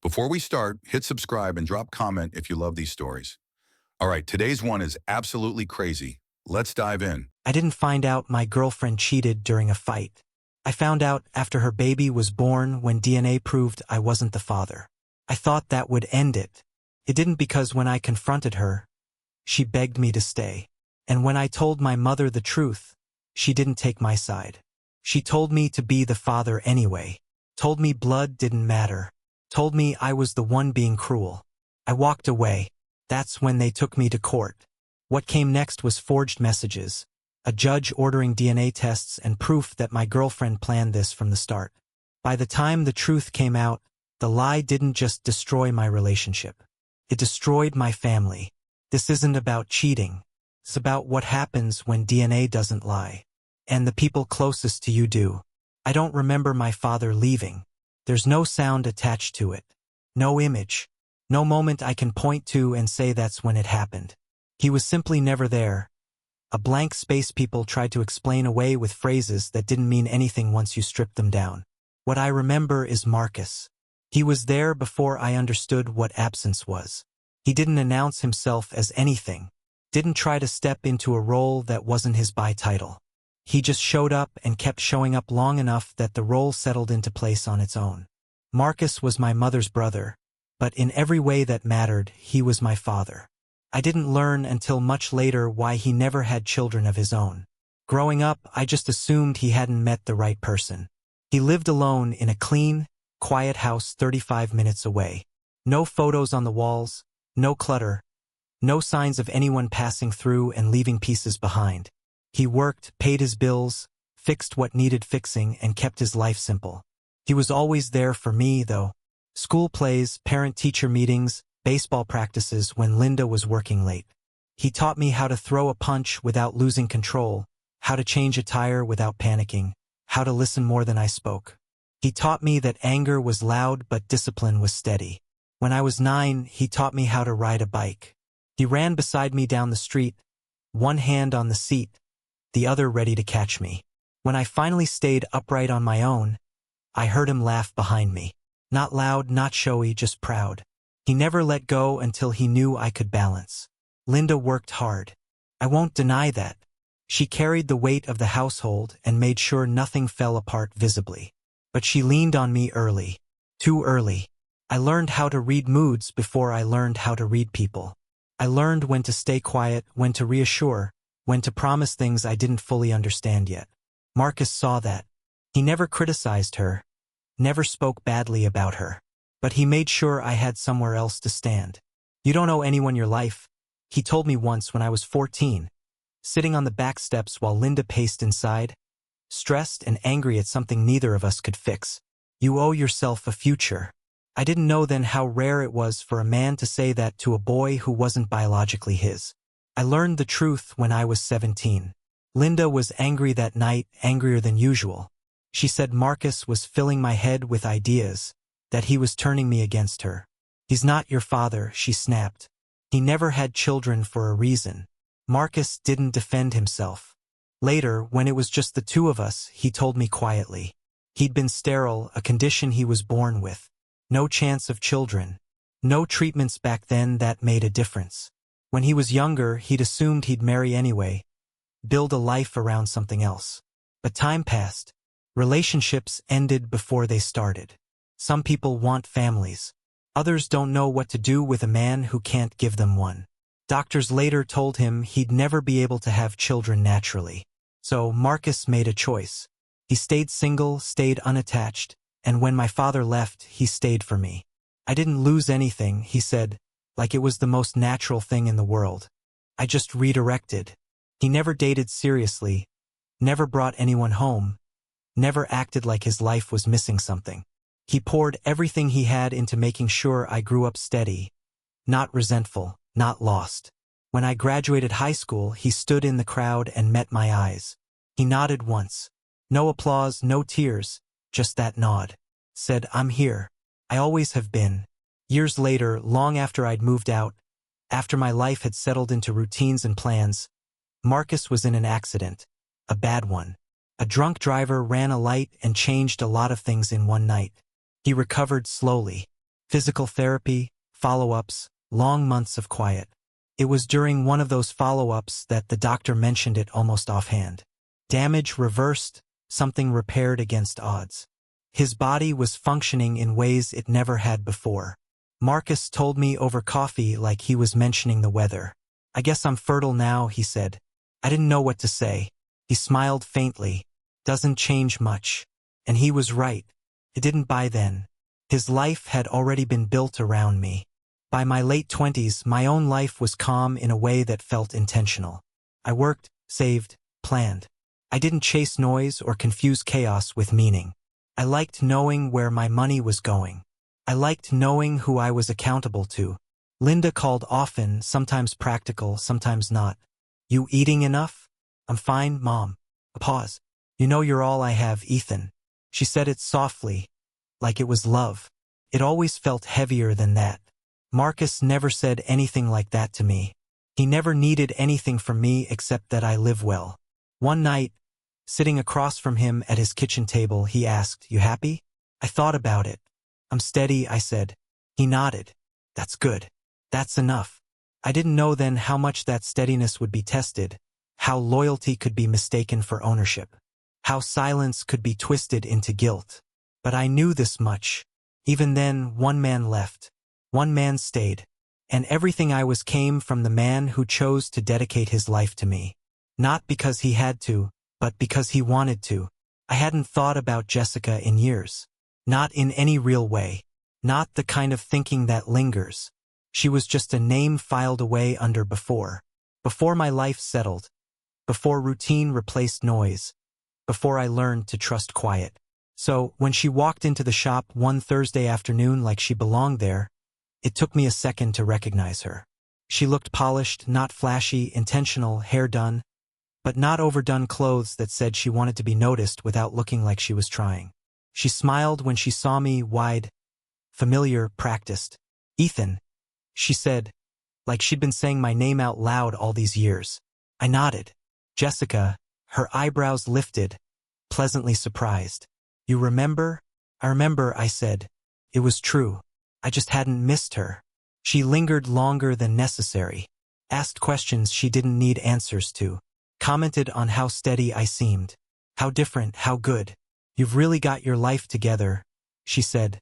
Before we start, hit subscribe and drop comment if you love these stories. All right, today's one is absolutely crazy. Let's dive in. I didn't find out my girlfriend cheated during a fight. I found out after her baby was born when DNA proved I wasn't the father. I thought that would end it. It didn't, because when I confronted her, she begged me to stay. And when I told my mother the truth, she didn't take my side. She told me to be the father anyway. Told me blood didn't matter. Told me I was the one being cruel. I walked away. That's when they took me to court. What came next was forged messages, a judge ordering DNA tests, and proof that my girlfriend planned this from the start. By the time the truth came out, the lie didn't just destroy my relationship. It destroyed my family. This isn't about cheating. It's about what happens when DNA doesn't lie. And the people closest to you do. I don't remember my father leaving. There's no sound attached to it. No image. No moment I can point to and say that's when it happened. He was simply never there. A blank space people tried to explain away with phrases that didn't mean anything once you stripped them down. What I remember is Marcus. He was there before I understood what absence was. He didn't announce himself as anything. Didn't try to step into a role that wasn't his by title. He just showed up and kept showing up long enough that the role settled into place on its own. Marcus was my mother's brother, but in every way that mattered, he was my father. I didn't learn until much later why he never had children of his own. Growing up, I just assumed he hadn't met the right person. He lived alone in a clean, quiet house 35 minutes away. No photos on the walls, no clutter, no signs of anyone passing through and leaving pieces behind. He worked, paid his bills, fixed what needed fixing, and kept his life simple. He was always there for me, though. School plays, parent-teacher meetings, baseball practices when Linda was working late. He taught me how to throw a punch without losing control, how to change a tire without panicking, how to listen more than I spoke. He taught me that anger was loud but discipline was steady. When I was 9, he taught me how to ride a bike. He ran beside me down the street, one hand on the seat, the other ready to catch me. When I finally stayed upright on my own, I heard him laugh behind me. Not loud, not showy, just proud. He never let go until he knew I could balance. Linda worked hard. I won't deny that. She carried the weight of the household and made sure nothing fell apart visibly. But she leaned on me early. Too early. I learned how to read moods before I learned how to read people. I learned when to stay quiet, when to reassure, when to promise things I didn't fully understand yet. Marcus saw that. He never criticized her, never spoke badly about her. But he made sure I had somewhere else to stand. You don't owe anyone your life, he told me once when I was 14, sitting on the back steps while Linda paced inside, stressed and angry at something neither of us could fix. You owe yourself a future. I didn't know then how rare it was for a man to say that to a boy who wasn't biologically his. I learned the truth when I was 17. Linda was angry that night, angrier than usual. She said Marcus was filling my head with ideas, that he was turning me against her. He's not your father, she snapped. He never had children for a reason. Marcus didn't defend himself. Later, when it was just the two of us, he told me quietly. He'd been sterile, a condition he was born with. No chance of children. No treatments back then that made a difference. When he was younger, he'd assumed he'd marry anyway, build a life around something else. But time passed. Relationships ended before they started. Some people want families. Others don't know what to do with a man who can't give them one. Doctors later told him he'd never be able to have children naturally. So Marcus made a choice. He stayed single, stayed unattached, and when my father left, he stayed for me. I didn't lose anything, he said, like it was the most natural thing in the world. I just redirected. He never dated seriously, never brought anyone home, never acted like his life was missing something. He poured everything he had into making sure I grew up steady, not resentful, not lost. When I graduated high school, he stood in the crowd and met my eyes. He nodded once. No applause, no tears, just that nod. Said, "I'm here. I always have been." Years later, long after I'd moved out, after my life had settled into routines and plans, Marcus was in an accident. A bad one. A drunk driver ran a light and changed a lot of things in one night. He recovered slowly. Physical therapy, follow-ups, long months of quiet. It was during one of those follow-ups that the doctor mentioned it almost offhand. Damage reversed, something repaired against odds. His body was functioning in ways it never had before. Marcus told me over coffee like he was mentioning the weather. I guess I'm fertile now, he said. I didn't know what to say. He smiled faintly. Doesn't change much. And he was right. It didn't by then. His life had already been built around me. By my late 20s, my own life was calm in a way that felt intentional. I worked, saved, planned. I didn't chase noise or confuse chaos with meaning. I liked knowing where my money was going. I liked knowing who I was accountable to. Linda called often, sometimes practical, sometimes not. You eating enough? I'm fine, Mom. A pause. You know you're all I have, Ethan. She said it softly, like it was love. It always felt heavier than that. Marcus never said anything like that to me. He never needed anything from me except that I live well. One night, sitting across from him at his kitchen table, he asked, "You happy?" I thought about it. "I'm steady," I said. He nodded. "That's good. That's enough." I didn't know then how much that steadiness would be tested, how loyalty could be mistaken for ownership, how silence could be twisted into guilt. But I knew this much. Even then, one man left. One man stayed. And everything I was came from the man who chose to dedicate his life to me. Not because he had to, but because he wanted to. I hadn't thought about Jessica in years. Not in any real way. Not the kind of thinking that lingers. She was just a name filed away under before. Before my life settled. Before routine replaced noise. Before I learned to trust quiet. So, when she walked into the shop one Thursday afternoon like she belonged there, it took me a second to recognize her. She looked polished, not flashy, intentional, hair done, but not overdone clothes that said she wanted to be noticed without looking like she was trying. She smiled when she saw me, wide, familiar, practiced. "Ethan," she said, like she'd been saying my name out loud all these years. I nodded. "Jessica," her eyebrows lifted, pleasantly surprised. "You remember?" "I remember," I said. It was true. I just hadn't missed her. She lingered longer than necessary, asked questions she didn't need answers to, commented on how steady I seemed, how different, how good. "You've really got your life together," she said,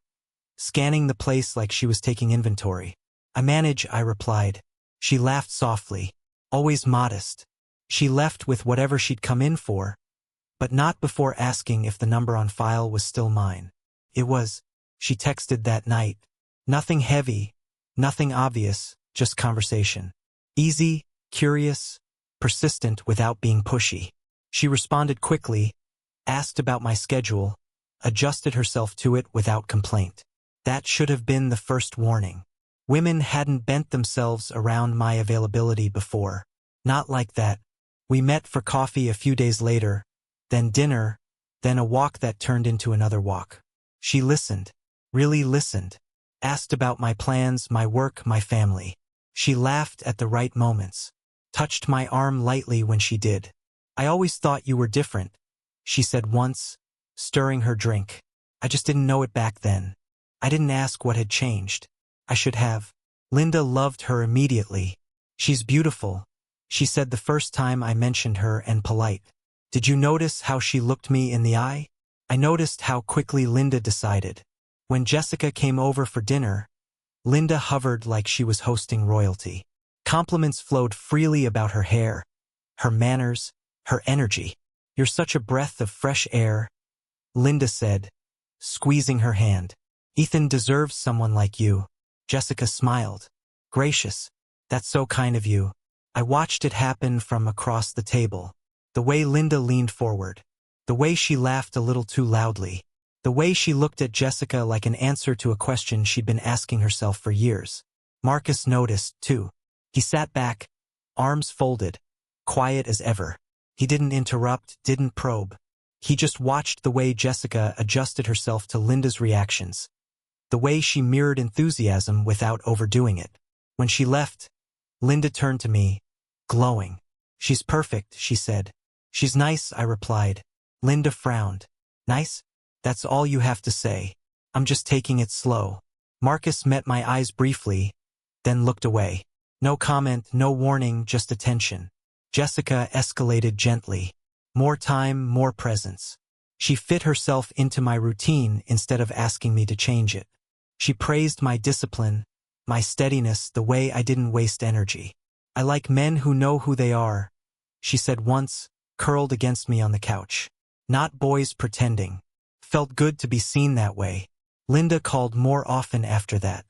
scanning the place like she was taking inventory. "I manage," I replied. She laughed softly, always modest. She left with whatever she'd come in for, but not before asking if the number on file was still mine. It was. She texted that night. Nothing heavy, nothing obvious, just conversation. Easy, curious, persistent without being pushy. She responded quickly, asked about my schedule, adjusted herself to it without complaint. That should have been the first warning. Women hadn't bent themselves around my availability before. Not like that. We met for coffee a few days later, then dinner, then a walk that turned into another walk. She listened, really listened. Asked about my plans, my work, my family. She laughed at the right moments. Touched my arm lightly when she did. "I always thought you were different," she said once, stirring her drink. I just didn't know it back then. I didn't ask what had changed. I should have. Linda loved her immediately. "She's beautiful," she said the first time I mentioned her, and polite. "Did you notice how she looked me in the eye?" I noticed how quickly Linda decided. When Jessica came over for dinner, Linda hovered like she was hosting royalty. Compliments flowed freely about her hair, her manners, her energy. "You're such a breath of fresh air," Linda said, squeezing her hand. "Ethan deserves someone like you." Jessica smiled. "Gracious. That's so kind of you." I watched it happen from across the table. The way Linda leaned forward. The way she laughed a little too loudly. The way she looked at Jessica like an answer to a question she'd been asking herself for years. Marcus noticed, too. He sat back, arms folded, quiet as ever. He didn't interrupt, didn't probe. He just watched the way Jessica adjusted herself to Linda's reactions. The way she mirrored enthusiasm without overdoing it. When she left, Linda turned to me, glowing. "She's perfect," she said. "She's nice," I replied. Linda frowned. "Nice? That's all you have to say. I'm just taking it slow." Marcus met my eyes briefly, then looked away. No comment, no warning, just attention. Jessica escalated gently. More time, more presence. She fit herself into my routine instead of asking me to change it. She praised my discipline, my steadiness, the way I didn't waste energy. I like men who know who they are, she said once, curled against me on the couch. Not boys pretending. Felt good to be seen that way. Linda called more often after that.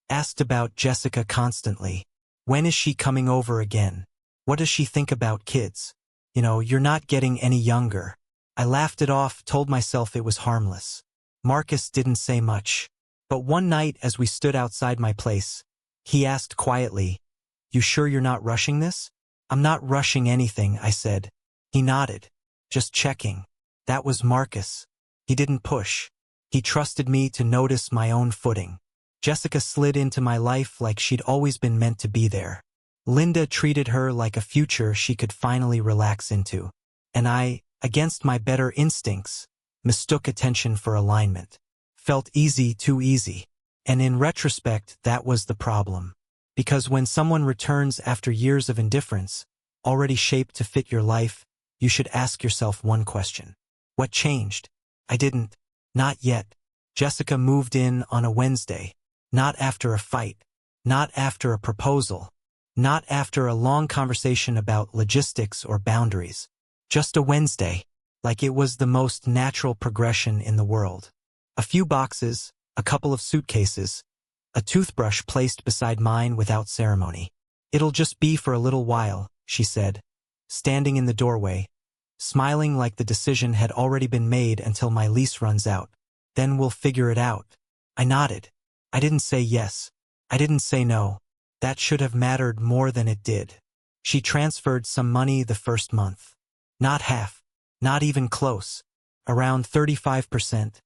Asked about Jessica constantly. When is she coming over again? What does she think about kids? You know, you're not getting any younger. I laughed it off, told myself it was harmless. Marcus didn't say much. But one night as we stood outside my place, he asked quietly, "You sure you're not rushing this?" "I'm not rushing anything," I said. He nodded. "Just checking." That was Marcus. He didn't push. He trusted me to notice my own footing. Jessica slid into my life like she'd always been meant to be there. Linda treated her like a future she could finally relax into. And I, against my better instincts, mistook attention for alignment. Felt easy, too easy. And in retrospect, that was the problem. Because when someone returns after years of indifference, already shaped to fit your life, you should ask yourself one question. What changed? I didn't. Not yet. Jessica moved in on a Wednesday. Not after a fight. Not after a proposal. Not after a long conversation about logistics or boundaries. Just a Wednesday. Like it was the most natural progression in the world. A few boxes, a couple of suitcases, a toothbrush placed beside mine without ceremony. "It'll just be for a little while," she said, standing in the doorway, smiling like the decision had already been made until my lease runs out. "Then we'll figure it out." I nodded. I didn't say yes. I didn't say no. That should have mattered more than it did. She transferred some money the first month. Not half. Not even close. Around 35%.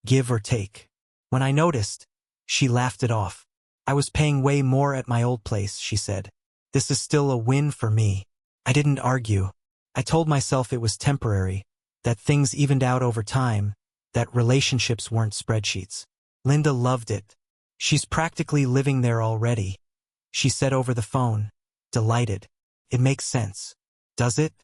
Give or take. When I noticed, she laughed it off. "I was paying way more at my old place," she said. "This is still a win for me." I didn't argue. I told myself it was temporary, that things evened out over time, that relationships weren't spreadsheets. Linda loved it. "She's practically living there already," she said over the phone, delighted. "It makes sense." "Does it?"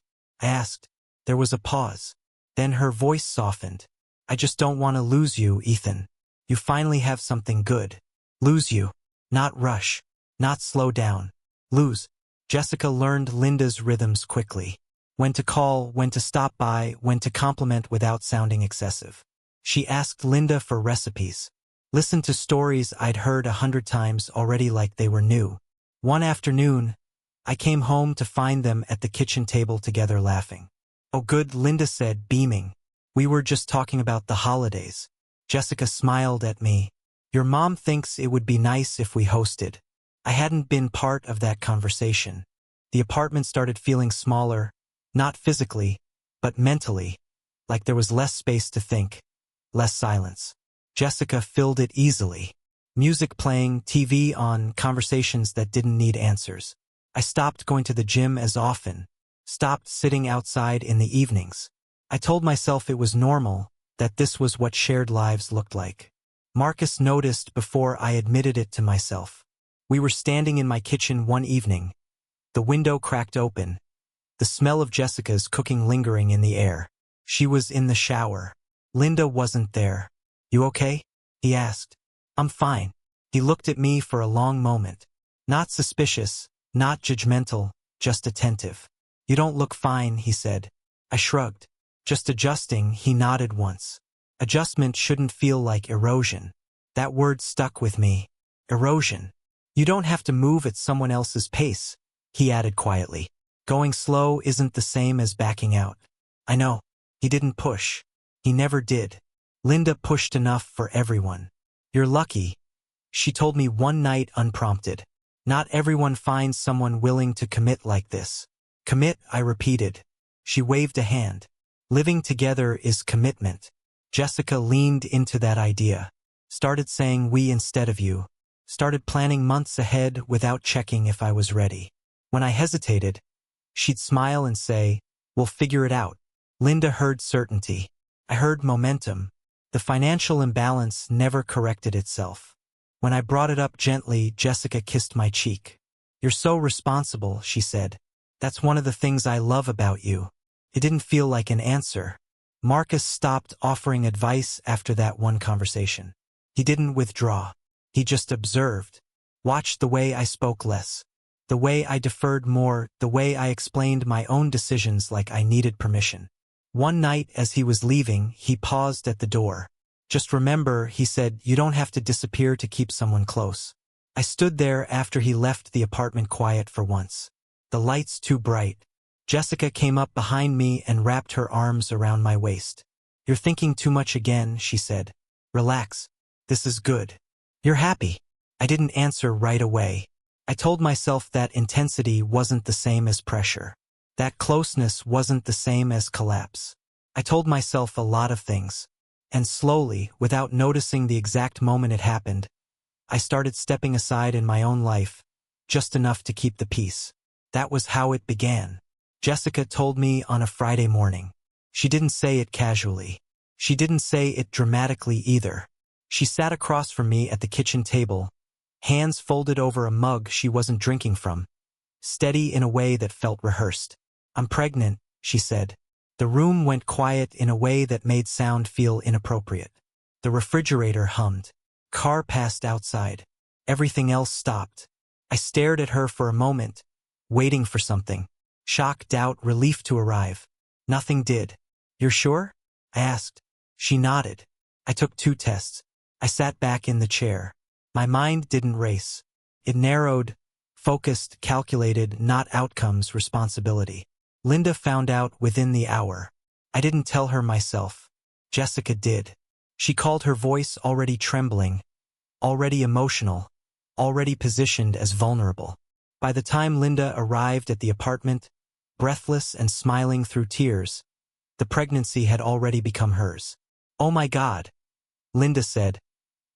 I asked. There was a pause. Then her voice softened. "I just don't want to lose you, Ethan. You finally have something good. Lose you. Not rush. Not slow down. Lose." Jessica learned Linda's rhythms quickly. When to call, when to stop by, when to compliment without sounding excessive. She asked Linda for recipes. Listened to stories I'd heard 100 times already like they were new. One afternoon, I came home to find them at the kitchen table together laughing. "Oh good," Linda said, beaming. "We were just talking about the holidays." Jessica smiled at me. "Your mom thinks it would be nice if we hosted." I hadn't been part of that conversation. The apartment started feeling smaller, not physically, but mentally, like there was less space to think, less silence. Jessica filled it easily. Music playing, TV on, conversations that didn't need answers. I stopped going to the gym as often, stopped sitting outside in the evenings. I told myself it was normal, that this was what shared lives looked like. Marcus noticed before I admitted it to myself. We were standing in my kitchen one evening. The window cracked open, the smell of Jessica's cooking lingering in the air. She was in the shower. Linda wasn't there. "You okay?" he asked. "I'm fine." He looked at me for a long moment. Not suspicious, not judgmental, just attentive. "You don't look fine," he said. I shrugged. "Just adjusting," he nodded once. Adjustment shouldn't feel like erosion. That word stuck with me. Erosion. "You don't have to move at someone else's pace," he added quietly. "Going slow isn't the same as backing out." I know. He didn't push. He never did. Linda pushed enough for everyone. "You're lucky," she told me one night unprompted. "Not everyone finds someone willing to commit like this." "Commit," I repeated. She waved a hand. "Living together is commitment." Jessica leaned into that idea. Started saying we instead of you. Started planning months ahead without checking if I was ready. When I hesitated, she'd smile and say, "We'll figure it out." Linda heard certainty. I heard momentum. The financial imbalance never corrected itself. When I brought it up gently, Jessica kissed my cheek. "You're so responsible," she said. "That's one of the things I love about you." It didn't feel like an answer. Marcus stopped offering advice after that one conversation. He didn't withdraw. He just observed. Watched the way I spoke less. The way I deferred more, the way I explained my own decisions like I needed permission. One night as he was leaving, he paused at the door. "Just remember," he said, "you don't have to disappear to keep someone close." I stood there after he left the apartment quiet for once. The lights too bright. Jessica came up behind me and wrapped her arms around my waist. "You're thinking too much again," she said. "Relax. This is good. You're happy." I didn't answer right away. I told myself that intensity wasn't the same as pressure. That closeness wasn't the same as collapse. I told myself a lot of things. And slowly, without noticing the exact moment it happened, I started stepping aside in my own life, just enough to keep the peace. That was how it began. Jessica told me on a Friday morning. She didn't say it casually. She didn't say it dramatically either. She sat across from me at the kitchen table, hands folded over a mug she wasn't drinking from, steady in a way that felt rehearsed. "I'm pregnant," she said. The room went quiet in a way that made sound feel inappropriate. The refrigerator hummed. Car passed outside. Everything else stopped. I stared at her for a moment, waiting for something. Shock, doubt, relief to arrive. Nothing did. "You're sure?" I asked. She nodded. I took 2 tests. I sat back in the chair. My mind didn't race. It narrowed, focused, calculated, not outcomes, responsibility. Linda found out within the hour. I didn't tell her myself. Jessica did. She called, her voice already trembling, already emotional, already positioned as vulnerable. By the time Linda arrived at the apartment, breathless and smiling through tears, the pregnancy had already become hers. "Oh my God," Linda said,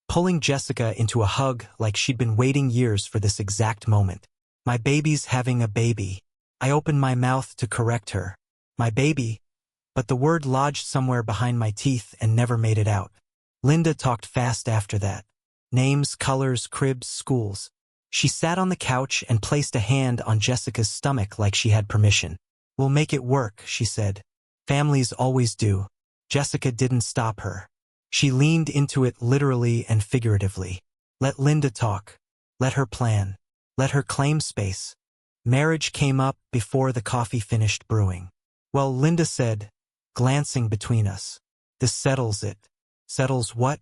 pulling Jessica into a hug like she'd been waiting years for this exact moment. "My baby's having a baby." I opened my mouth to correct her. "My baby," but the word lodged somewhere behind my teeth and never made it out. Linda talked fast after that. Names, colors, cribs, schools. She sat on the couch and placed a hand on Jessica's stomach like she had permission. "We'll make it work," she said. "Families always do." Jessica didn't stop her. She leaned into it literally and figuratively. Let Linda talk. Let her plan. Let her claim space. Marriage came up before the coffee finished brewing. "Well," Linda said, glancing between us. "This settles it." "Settles what?"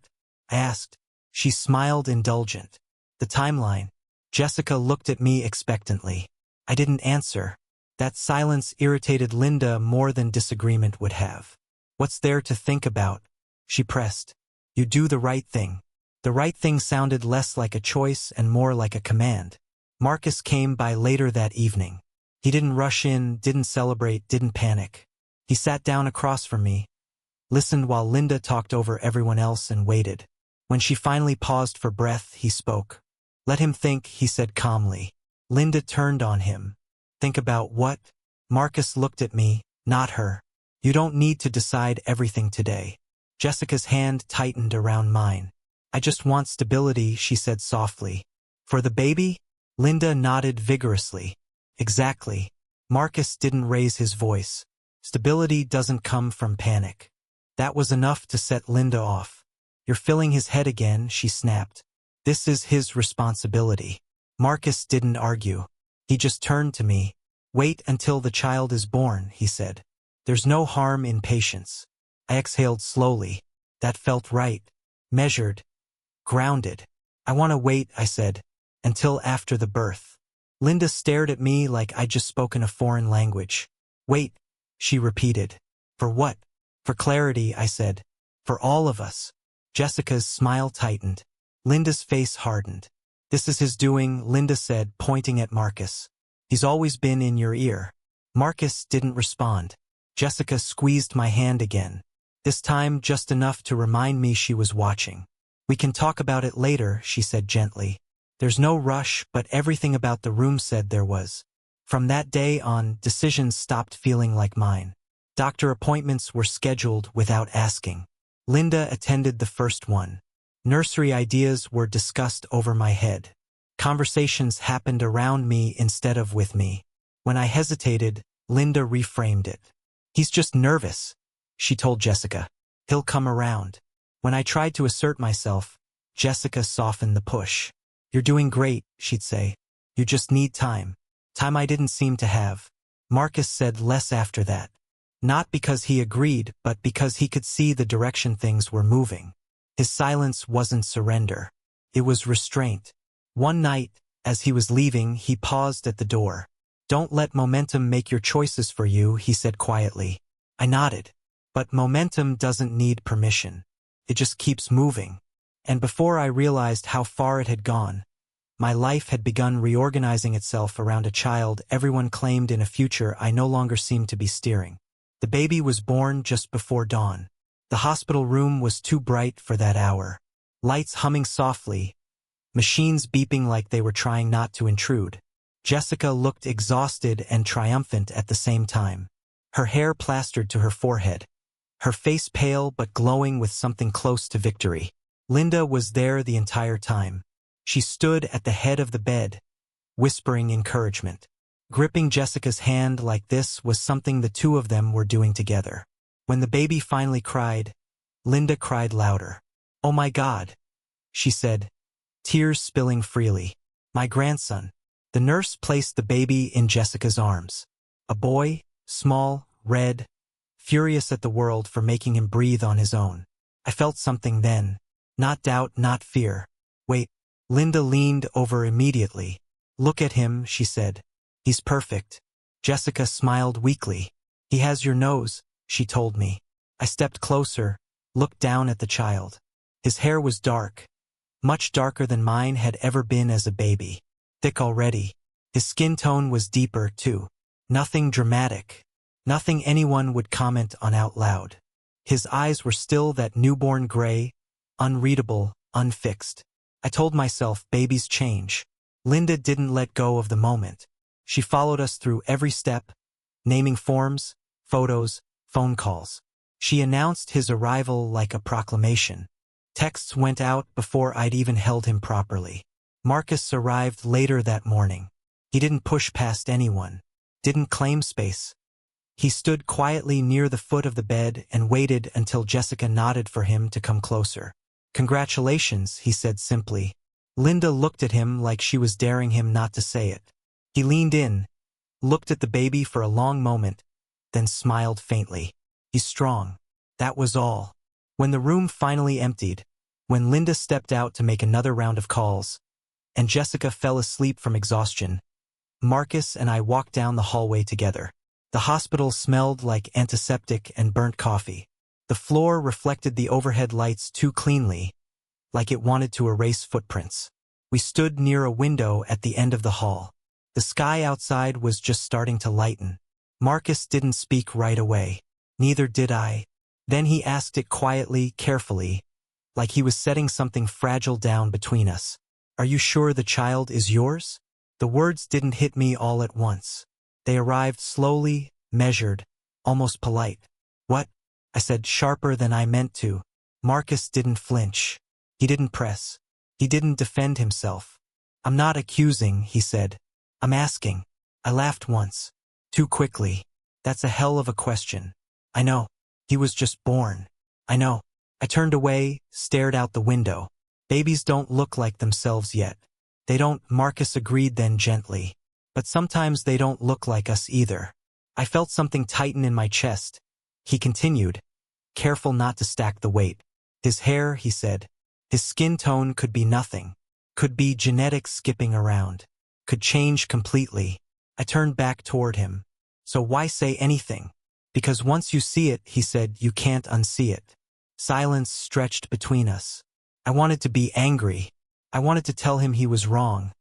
I asked. She smiled, indulgent. "The timeline." Jessica looked at me expectantly. I didn't answer. That silence irritated Linda more than disagreement would have. "What's there to think about?" she pressed. "You do the right thing." The right thing sounded less like a choice and more like a command. Marcus came by later that evening. He didn't rush in, didn't celebrate, didn't panic. He sat down across from me, listened while Linda talked over everyone else, and waited. When she finally paused for breath, he spoke. "Let him think," he said calmly. Linda turned on him. "Think about what?" Marcus looked at me, not her. "You don't need to decide everything today." Jessica's hand tightened around mine. "I just want stability," she said softly. "For the baby?" Linda nodded vigorously. "Exactly." Marcus didn't raise his voice. "Stability doesn't come from panic." That was enough to set Linda off. "You're filling his head again," she snapped. "This is his responsibility." Marcus didn't argue. He just turned to me. "Wait until the child is born," he said. "There's no harm in patience." I exhaled slowly. That felt right. Measured. Grounded. "I want to wait," I said, "until after the birth." Linda stared at me like I'd just spoken a foreign language. "Wait," she repeated. "For what?" "For clarity," I said. "For all of us." Jessica's smile tightened. Linda's face hardened. "This is his doing," Linda said, pointing at Marcus. "He's always been in your ear." Marcus didn't respond. Jessica squeezed my hand again. This time just enough to remind me she was watching. "We can talk about it later," she said gently. There's no rush, but everything about the room said there was. From that day on, decisions stopped feeling like mine. Doctor appointments were scheduled without asking. Linda attended the first one. Nursery ideas were discussed over my head. Conversations happened around me instead of with me. When I hesitated, Linda reframed it. "He's just nervous," she told Jessica. "He'll come around." When I tried to assert myself, Jessica softened the push. "You're doing great," she'd say. "You just need time." Time I didn't seem to have. Marcus said less after that. Not because he agreed, but because he could see the direction things were moving. His silence wasn't surrender. It was restraint. One night, as he was leaving, he paused at the door. "Don't let momentum make your choices for you," he said quietly. I nodded. But momentum doesn't need permission. It just keeps moving. And before I realized how far it had gone, my life had begun reorganizing itself around a child everyone claimed in a future I no longer seemed to be steering. The baby was born just before dawn. The hospital room was too bright for that hour. Lights humming softly, machines beeping like they were trying not to intrude. Jessica looked exhausted and triumphant at the same time. Her hair plastered to her forehead. Her face pale but glowing with something close to victory. Linda was there the entire time. She stood at the head of the bed, whispering encouragement. Gripping Jessica's hand like this was something the two of them were doing together. When the baby finally cried, Linda cried louder. "Oh my God," she said, tears spilling freely. "My grandson." The nurse placed the baby in Jessica's arms. A boy, small, red, furious at the world for making him breathe on his own. I felt something then. Not doubt, not fear. "Wait." Linda leaned over immediately. "Look at him," she said. "He's perfect." Jessica smiled weakly. "He has your nose," she told me. I stepped closer, looked down at the child. His hair was dark, much darker than mine had ever been as a baby. Thick already. His skin tone was deeper, too. Nothing dramatic. Nothing anyone would comment on out loud. His eyes were still that newborn gray, unreadable, unfixed. I told myself babies change. Linda didn't let go of the moment. She followed us through every step, naming forms, photos, phone calls. She announced his arrival like a proclamation. Texts went out before I'd even held him properly. Marcus arrived later that morning. He didn't push past anyone, didn't claim space. He stood quietly near the foot of the bed and waited until Jessica nodded for him to come closer. "Congratulations," he said simply. Linda looked at him like she was daring him not to say it. He leaned in, looked at the baby for a long moment, then smiled faintly. "He's strong." That was all. When the room finally emptied, when Linda stepped out to make another round of calls, and Jessica fell asleep from exhaustion, Marcus and I walked down the hallway together. The hospital smelled like antiseptic and burnt coffee. The floor reflected the overhead lights too cleanly, like it wanted to erase footprints. We stood near a window at the end of the hall. The sky outside was just starting to lighten. Marcus didn't speak right away. Neither did I. Then he asked it quietly, carefully, like he was setting something fragile down between us. "Are you sure the child is yours?" The words didn't hit me all at once. They arrived slowly, measured, almost polite. "What?" I said, sharper than I meant to. Marcus didn't flinch. He didn't press. He didn't defend himself. "I'm not accusing," he said. "I'm asking." I laughed once. Too quickly. "That's a hell of a question." "I know. He was just born." "I know." I turned away, stared out the window. "Babies don't look like themselves yet." "They don't," Marcus agreed then gently. "But sometimes they don't look like us either." I felt something tighten in my chest. He continued, careful not to stack the weight. "His hair," he said. "His skin tone could be nothing. Could be genetics skipping around. Could change completely." I turned back toward him. "So why say anything?" "Because once you see it," he said, "you can't unsee it." Silence stretched between us. I wanted to be angry. I wanted to tell him he was wrong,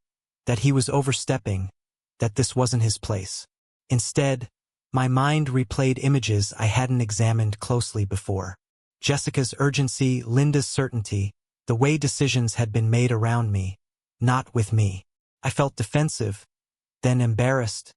that he was overstepping, that this wasn't his place. Instead, my mind replayed images I hadn't examined closely before. Jessica's urgency, Linda's certainty, the way decisions had been made around me, not with me. I felt defensive, then embarrassed,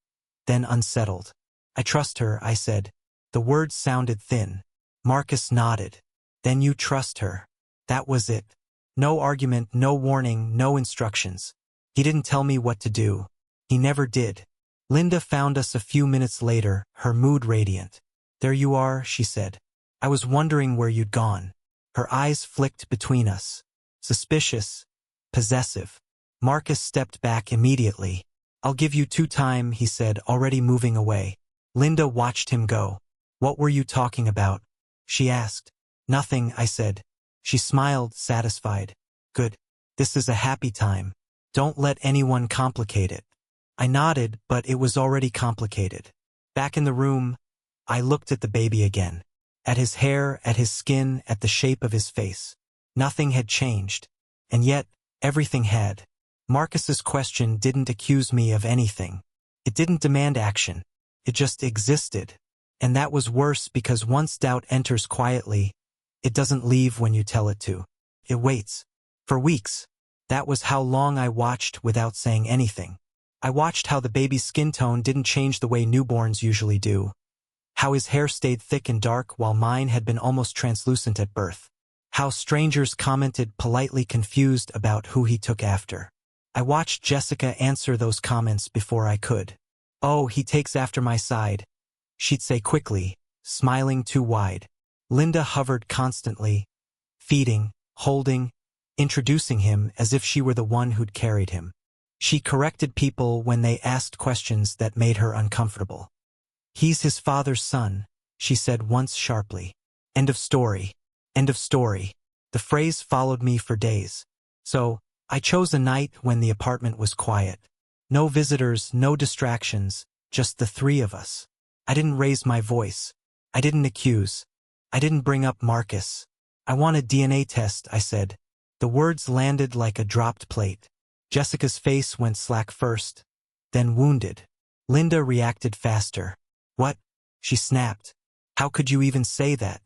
then unsettled. "I trust her," I said. The words sounded thin. Marcus nodded. "Then you trust her." That was it. No argument, no warning, no instructions. He didn't tell me what to do. He never did. Linda found us a few minutes later, her mood radiant. "There you are," she said. "I was wondering where you'd gone." Her eyes flicked between us. Suspicious. Possessive. Marcus stepped back immediately. "I'll give you time," he said, already moving away. Linda watched him go. "What were you talking about?" she asked. "Nothing," I said. She smiled, satisfied. "Good. This is a happy time. Don't let anyone complicate it." I nodded, but it was already complicated. Back in the room, I looked at the baby again. At his hair, at his skin, at the shape of his face. Nothing had changed. And yet, everything had. Marcus's question didn't accuse me of anything. It didn't demand action. It just existed. And that was worse because once doubt enters quietly, it doesn't leave when you tell it to. It waits. For weeks. That was how long I watched without saying anything. I watched how the baby's skin tone didn't change the way newborns usually do. How his hair stayed thick and dark while mine had been almost translucent at birth. How strangers commented politely confused about who he took after. I watched Jessica answer those comments before I could. "Oh, he takes after my side," she'd say quickly, smiling too wide. Linda hovered constantly, feeding, holding, introducing him as if she were the one who'd carried him. She corrected people when they asked questions that made her uncomfortable. "He's his father's son," she said once sharply. End of story. End of story. The phrase followed me for days. So, I chose a night when the apartment was quiet. No visitors, no distractions, just the three of us. I didn't raise my voice. I didn't accuse. I didn't bring up Marcus. "I want a DNA test," I said. The words landed like a dropped plate. Jessica's face went slack first, then wounded. Linda reacted faster. "What?" she snapped. "How could you even say that?"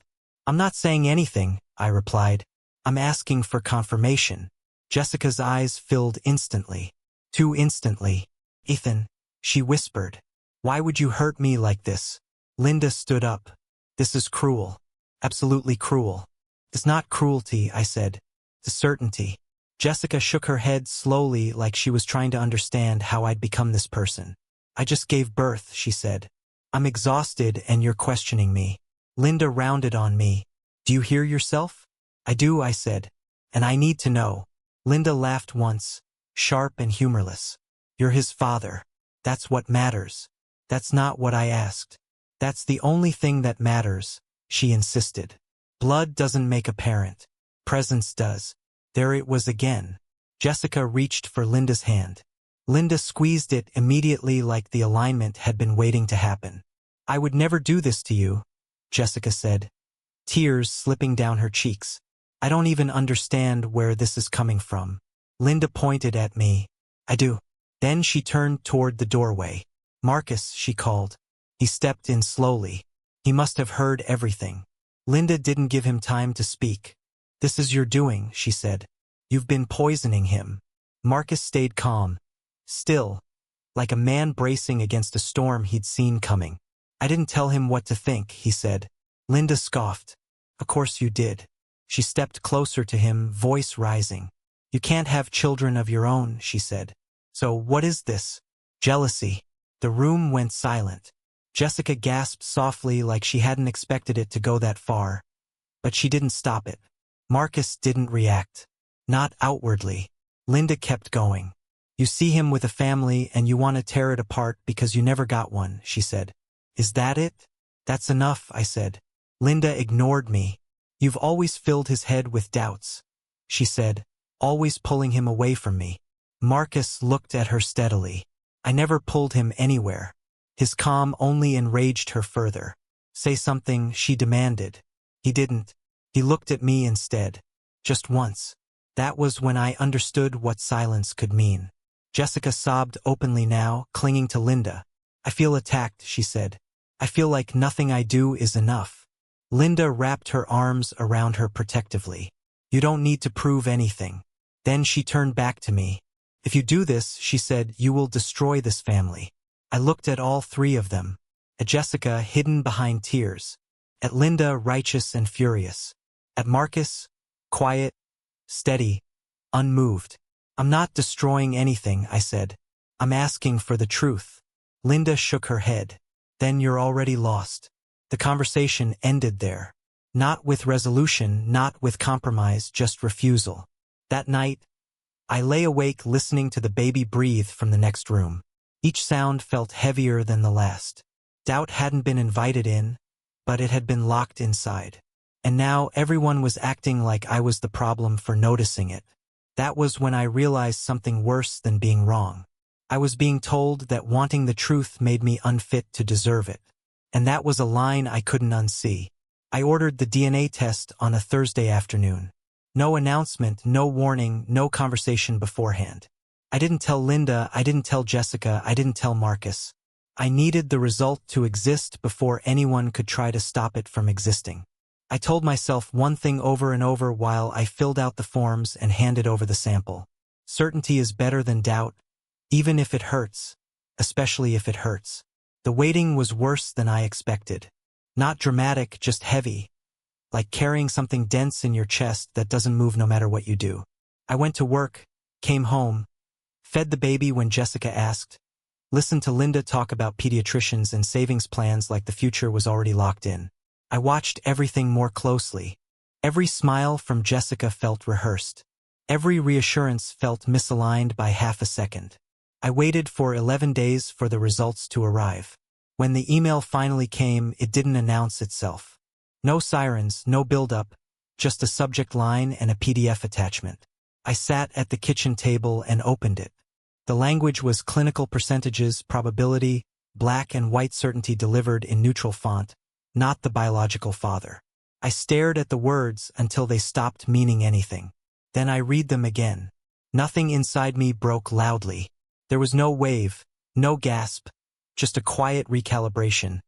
"I'm not saying anything," I replied. "I'm asking for confirmation." Jessica's eyes filled instantly. Too instantly. "Ethan," she whispered. "Why would you hurt me like this?" Linda stood up. "This is cruel. Absolutely cruel." "It's not cruelty," I said. "It's certainty." Jessica shook her head slowly like she was trying to understand how I'd become this person. "I just gave birth," she said. "I'm exhausted and you're questioning me." Linda rounded on me. "Do you hear yourself?" "I do," I said. "And I need to know." Linda laughed once, sharp and humorless. "You're his father. That's what matters." "That's not what I asked." "That's the only thing that matters," she insisted. "Blood doesn't make a parent. Presence does." There it was again. Jessica reached for Linda's hand. Linda squeezed it immediately like the alignment had been waiting to happen. "I would never do this to you," Jessica said, tears slipping down her cheeks. "I don't even understand where this is coming from." Linda pointed at me. "I do." Then she turned toward the doorway. "Marcus," she called. He stepped in slowly. He must have heard everything. Linda didn't give him time to speak. "This is your doing," she said. "You've been poisoning him." Marcus stayed calm. Still, like a man bracing against a storm he'd seen coming. "I didn't tell him what to think," he said. Linda scoffed. "Of course you did." She stepped closer to him, voice rising. "You can't have children of your own," she said. "So what is this?" "Jealousy." The room went silent. Jessica gasped softly like she hadn't expected it to go that far. But she didn't stop it. Marcus didn't react. Not outwardly. Linda kept going. "You see him with a family and you want to tear it apart because you never got one," she said. "Is that it?" "That's enough," I said. Linda ignored me. "You've always filled his head with doubts," she said, "always pulling him away from me." Marcus looked at her steadily. I never pulled him anywhere. His calm only enraged her further. "Say something," she demanded. He didn't. He looked at me instead. Just once. That was when I understood what silence could mean. Jessica sobbed openly now, clinging to Linda. "I feel attacked," she said. "I feel like nothing I do is enough." Linda wrapped her arms around her protectively. "You don't need to prove anything." Then she turned back to me. "If you do this," she said, "you will destroy this family." I looked at all three of them. At Jessica, hidden behind tears. At Linda, righteous and furious. At Marcus, quiet, steady, unmoved. I'm not destroying anything, I said. I'm asking for the truth. Linda shook her head. Then you're already lost. The conversation ended there. Not with resolution, not with compromise, just refusal. That night, I lay awake listening to the baby breathe from the next room. Each sound felt heavier than the last. Doubt hadn't been invited in, but it had been locked inside. And now everyone was acting like I was the problem for noticing it. That was when I realized something worse than being wrong. I was being told that wanting the truth made me unfit to deserve it. And that was a line I couldn't unsee. I ordered the DNA test on a Thursday afternoon. No announcement, no warning, no conversation beforehand. I didn't tell Linda, I didn't tell Jessica, I didn't tell Marcus. I needed the result to exist before anyone could try to stop it from existing. I told myself one thing over and over while I filled out the forms and handed over the sample. Certainty is better than doubt, even if it hurts, especially if it hurts. The waiting was worse than I expected. Not dramatic, just heavy, like carrying something dense in your chest that doesn't move no matter what you do. I went to work, came home, fed the baby when Jessica asked, listened to Linda talk about pediatricians and savings plans like the future was already locked in. I watched everything more closely. Every smile from Jessica felt rehearsed. Every reassurance felt misaligned by half a second. I waited for 11 days for the results to arrive. When the email finally came, it didn't announce itself. No sirens, no build-up, just a subject line and a PDF attachment. I sat at the kitchen table and opened it. The language was clinical percentages, probability, black and white certainty delivered in neutral font, not the biological father. I stared at the words until they stopped meaning anything. Then I read them again. Nothing inside me broke loudly. There was no wave, no gasp, just a quiet recalibration,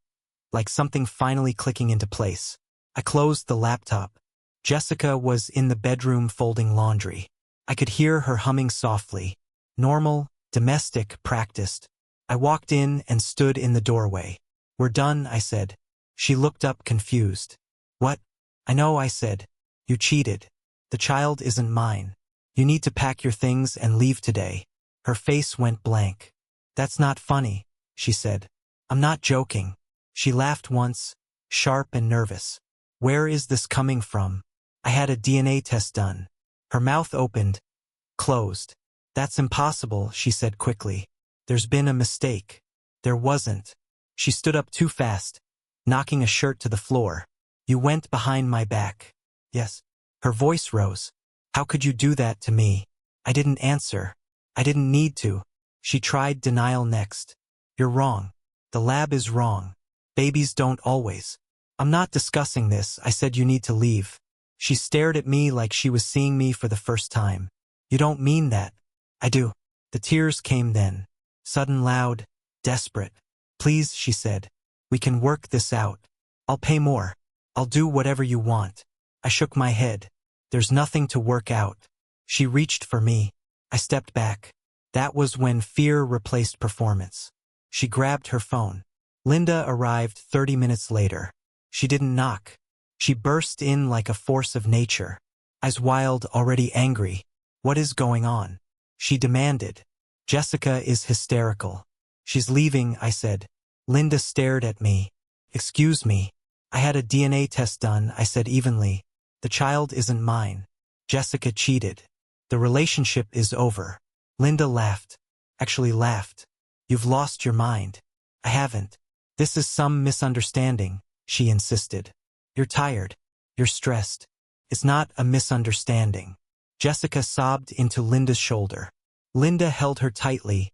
like something finally clicking into place. I closed the laptop. Jessica was in the bedroom folding laundry. I could hear her humming softly. Normal, domestic, practiced. I walked in and stood in the doorway. We're done, I said. She looked up confused. What? I know, I said. You cheated. The child isn't mine. You need to pack your things and leave today. Her face went blank. That's not funny, she said. I'm not joking. She laughed once, sharp and nervous. Where is this coming from? I had a DNA test done. Her mouth opened, closed. That's impossible, she said quickly. There's been a mistake. There wasn't. She stood up too fast, knocking a shirt to the floor. You went behind my back. Yes. Her voice rose. How could you do that to me? I didn't answer. I didn't need to. She tried denial next. You're wrong. The lab is wrong. Babies don't always. I'm not discussing this, I said. You need to leave. She stared at me like she was seeing me for the first time. You don't mean that. I do. The tears came then. Sudden, loud, desperate. Please, she said. We can work this out. I'll pay more. I'll do whatever you want. I shook my head. There's nothing to work out. She reached for me. I stepped back. That was when fear replaced performance. She grabbed her phone. Linda arrived 30 minutes later. She didn't knock. She burst in like a force of nature. Eyes wild, already angry. What is going on? She demanded. Jessica is hysterical. She's leaving, I said. Linda stared at me. Excuse me. I had a DNA test done, I said evenly. The child isn't mine. Jessica cheated. The relationship is over. Linda laughed. Actually laughed. You've lost your mind. I haven't. This is some misunderstanding, she insisted. You're tired. You're stressed. It's not a misunderstanding. Jessica sobbed into Linda's shoulder. Linda held her tightly,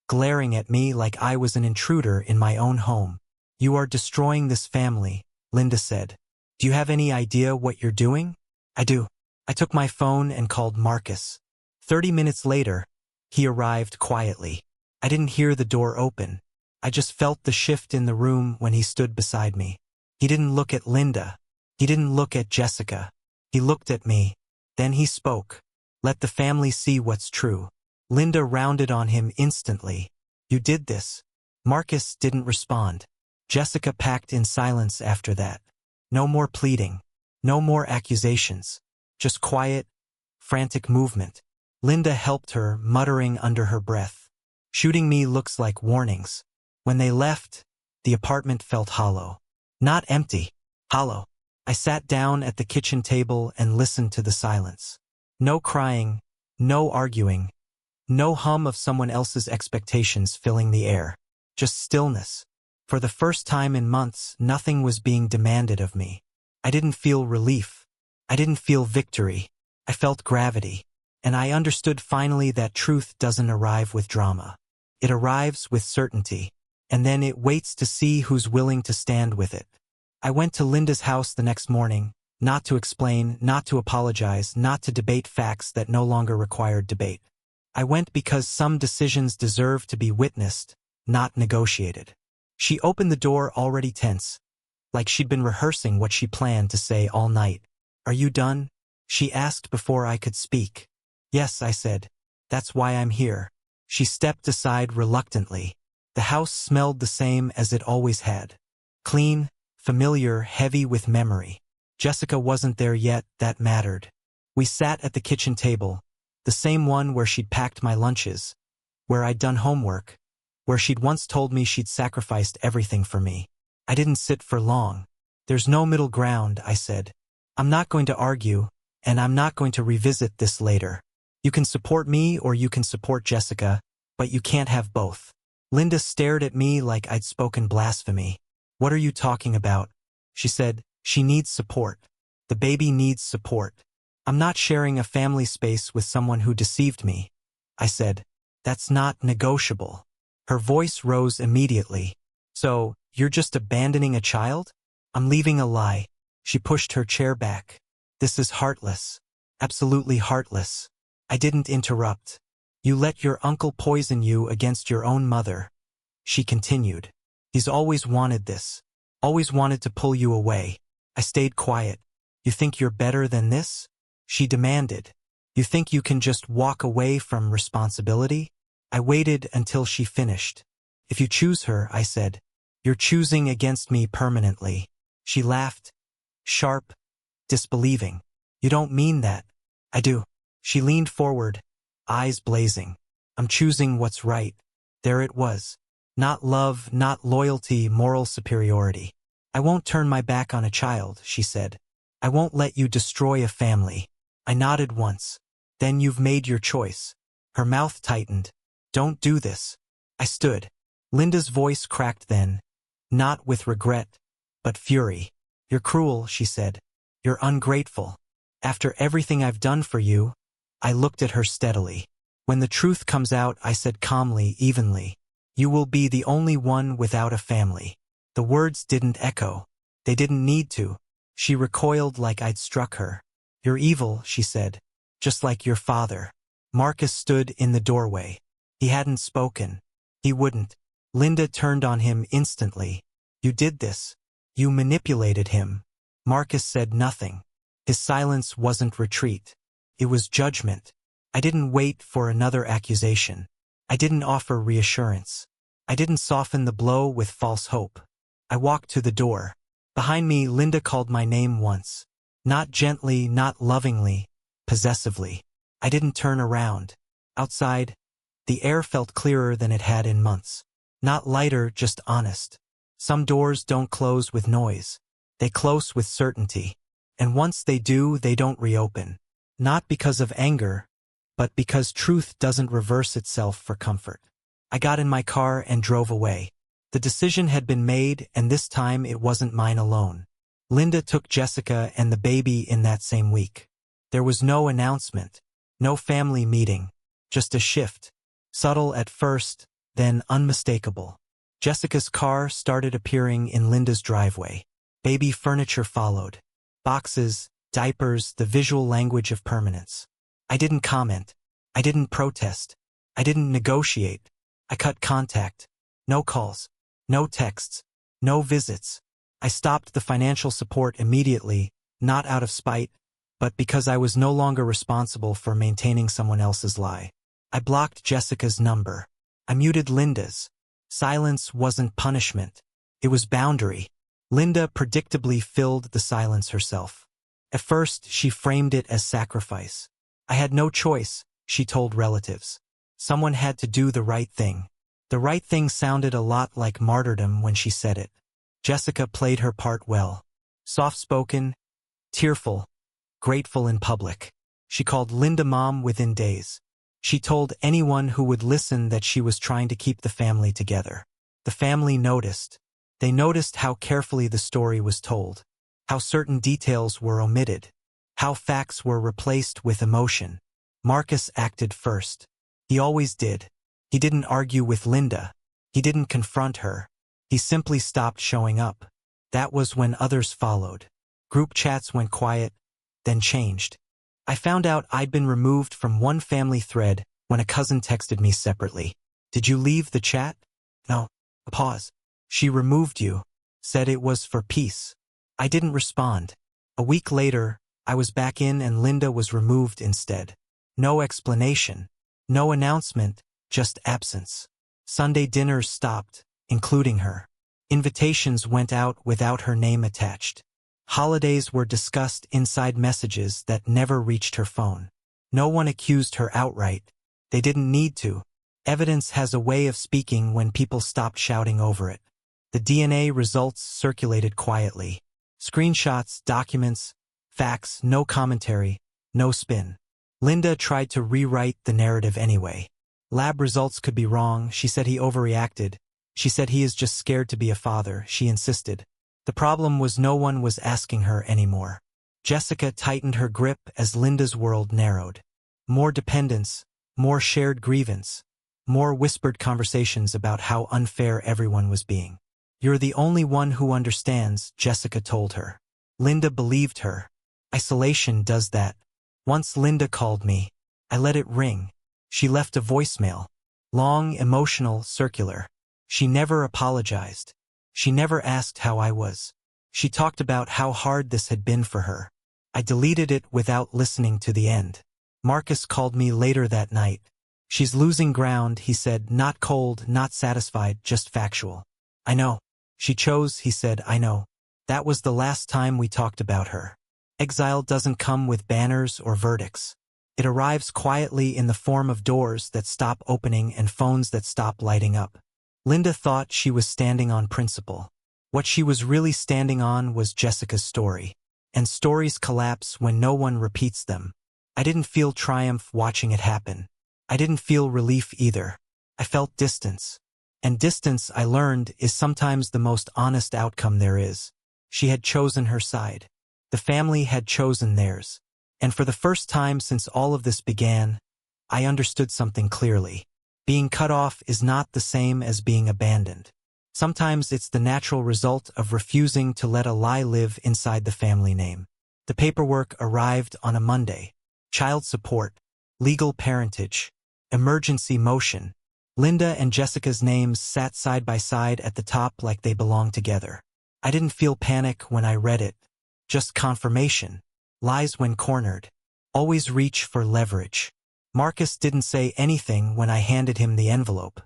glaring at me like I was an intruder in my own home. You are destroying this family, Linda said. Do you have any idea what you're doing? I do. I took my phone and called Marcus. 30 minutes later, he arrived quietly. I didn't hear the door open. I just felt the shift in the room when he stood beside me. He didn't look at Linda. He didn't look at Jessica. He looked at me. Then he spoke. Let the family see what's true. Linda rounded on him instantly. You did this. Marcus didn't respond. Jessica packed in silence after that. No more pleading. No more accusations. Just quiet, frantic movement. Linda helped her, muttering under her breath. Shooting me looks like warnings. When they left, the apartment felt hollow. Not empty, hollow. I sat down at the kitchen table and listened to the silence. No crying, no arguing, no hum of someone else's expectations filling the air. Just stillness. For the first time in months, nothing was being demanded of me. I didn't feel relief. I didn't feel victory. I felt gravity. And I understood finally that truth doesn't arrive with drama. It arrives with certainty. And then it waits to see who's willing to stand with it. I went to Linda's house the next morning, not to explain, not to apologize, not to debate facts that no longer required debate. I went because some decisions deserve to be witnessed, not negotiated. She opened the door already tense, like she'd been rehearsing what she planned to say all night. "Are you done?" she asked before I could speak. "Yes," I said. "That's why I'm here." She stepped aside reluctantly. The house smelled the same as it always had. Clean, familiar, heavy with memory. Jessica wasn't there yet, that mattered. We sat at the kitchen table, the same one where she'd packed my lunches, where I'd done homework, where she'd once told me she'd sacrificed everything for me. I didn't sit for long. "There's no middle ground," I said. "I'm not going to argue, and I'm not going to revisit this later. You can support me or you can support Jessica, but you can't have both." Linda stared at me like I'd spoken blasphemy. "What are you talking about?" She said. "She needs support. The baby needs support. I'm not sharing a family space with someone who deceived me." I said. "That's not negotiable." Her voice rose immediately. "So, you're just abandoning a child?" "I'm leaving a lie." She pushed her chair back. "This is heartless. Absolutely heartless." I didn't interrupt. "You let your uncle poison you against your own mother." She continued. "He's always wanted this. Always wanted to pull you away." I stayed quiet. "You think you're better than this?" she demanded. "You think you can just walk away from responsibility?" I waited until she finished. "If you choose her," I said, "you're choosing against me permanently." She laughed, sharp, disbelieving. "You don't mean that." "I do." She leaned forward, eyes blazing. "I'm choosing what's right." There it was. Not love, not loyalty, moral superiority. "I won't turn my back on a child," she said. "I won't let you destroy a family." I nodded once. "Then you've made your choice." Her mouth tightened. "Don't do this." I stood. Linda's voice cracked then, not with regret, but fury. "You're cruel," she said. "You're ungrateful. After everything I've done for you." I looked at her steadily. "When the truth comes out," I said calmly, evenly, "you will be the only one without a family." The words didn't echo. They didn't need to. She recoiled like I'd struck her. "You're evil," she said, "just like your father." Marcus stood in the doorway. He hadn't spoken. He wouldn't. Linda turned on him instantly. "You did this. You manipulated him." Marcus said nothing. His silence wasn't retreat. It was judgment. I didn't wait for another accusation. I didn't offer reassurance. I didn't soften the blow with false hope. I walked to the door. Behind me, Linda called my name once. Not gently, not lovingly, possessively. I didn't turn around. Outside, the air felt clearer than it had in months. Not lighter, just honest. Some doors don't close with noise. They close with certainty. And once they do, they don't reopen. Not because of anger, but because truth doesn't reverse itself for comfort. I got in my car and drove away. The decision had been made, and this time it wasn't mine alone. Linda took Jessica and the baby in that same week. There was no announcement, no family meeting, just a shift. Subtle at first, then unmistakable. Jessica's car started appearing in Linda's driveway. Baby furniture followed. Boxes, diapers, the visual language of permanence. I didn't comment. I didn't protest. I didn't negotiate. I cut contact. No calls. No texts. No visits. I stopped the financial support immediately, not out of spite, but because I was no longer responsible for maintaining someone else's lie. I blocked Jessica's number. I muted Linda's. Silence wasn't punishment. It was boundary. Linda predictably filled the silence herself. At first, she framed it as sacrifice. I had no choice, she told relatives. Someone had to do the right thing. The right thing sounded a lot like martyrdom when she said it. Jessica played her part well. Soft-spoken, tearful, grateful in public. She called Linda mom within days. She told anyone who would listen that she was trying to keep the family together. The family noticed. They noticed how carefully the story was told, how certain details were omitted, how facts were replaced with emotion. Marcus acted first. He always did. He didn't argue with Linda. He didn't confront her. He simply stopped showing up. That was when others followed. Group chats went quiet, then changed. I found out I'd been removed from one family thread when a cousin texted me separately. Did you leave the chat? No. Pause. She removed you. Said it was for peace. I didn't respond. A week later, I was back in and Linda was removed instead. No explanation. No announcement, just absence. Sunday dinners stopped, including her. Invitations went out without her name attached. Holidays were discussed inside messages that never reached her phone. No one accused her outright. They didn't need to. Evidence has a way of speaking when people stopped shouting over it. The DNA results circulated quietly. Screenshots, documents, facts, no commentary, no spin. Linda tried to rewrite the narrative anyway. Lab results could be wrong. She said he overreacted. She said he is just scared to be a father. She insisted. The problem was no one was asking her anymore. Jessica tightened her grip as Linda's world narrowed. More dependence, more shared grievance, more whispered conversations about how unfair everyone was being. You're the only one who understands, Jessica told her. Linda believed her. Isolation does that. Once Linda called me. I let it ring. She left a voicemail. Long, emotional, circular. She never apologized. She never asked how I was. She talked about how hard this had been for her. I deleted it without listening to the end. Marcus called me later that night. She's losing ground, he said, not cold, not satisfied, just factual. I know. She chose, he said, I know. That was the last time we talked about her. Exile doesn't come with banners or verdicts. It arrives quietly in the form of doors that stop opening and phones that stop lighting up. Linda thought she was standing on principle. What she was really standing on was Jessica's story. And stories collapse when no one repeats them. I didn't feel triumph watching it happen. I didn't feel relief either. I felt distance. And distance, I learned, is sometimes the most honest outcome there is. She had chosen her side. The family had chosen theirs. And for the first time since all of this began, I understood something clearly. Being cut off is not the same as being abandoned. Sometimes it's the natural result of refusing to let a lie live inside the family name. The paperwork arrived on a Monday. Child support, legal parentage, emergency motion. Linda and Jessica's names sat side by side at the top like they belonged together. I didn't feel panic when I read it. Just confirmation. Lies when cornered. Always reach for leverage. Marcus didn't say anything when I handed him the envelope.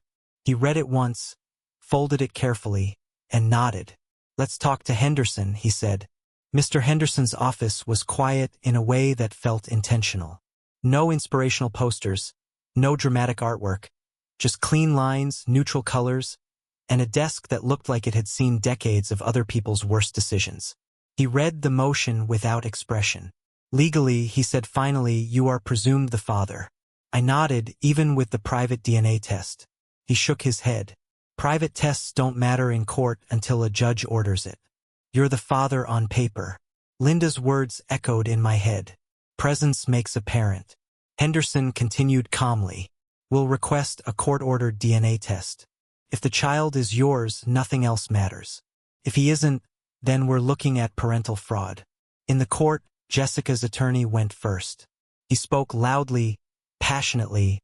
He read it once, folded it carefully, and nodded. Let's talk to Henderson, he said. Mr. Henderson's office was quiet in a way that felt intentional. No inspirational posters, no dramatic artwork, just clean lines, neutral colors, and a desk that looked like it had seen decades of other people's worst decisions. He read the motion without expression. Legally, he said finally, you are presumed the father. I nodded, even with the private DNA test. He shook his head. Private tests don't matter in court until a judge orders it. You're the father on paper. Linda's words echoed in my head. Presence makes apparent. Henderson continued calmly. We'll request a court-ordered DNA test. If the child is yours, nothing else matters. If he isn't, then we're looking at parental fraud. In the court, Jessica's attorney went first. He spoke loudly, passionately,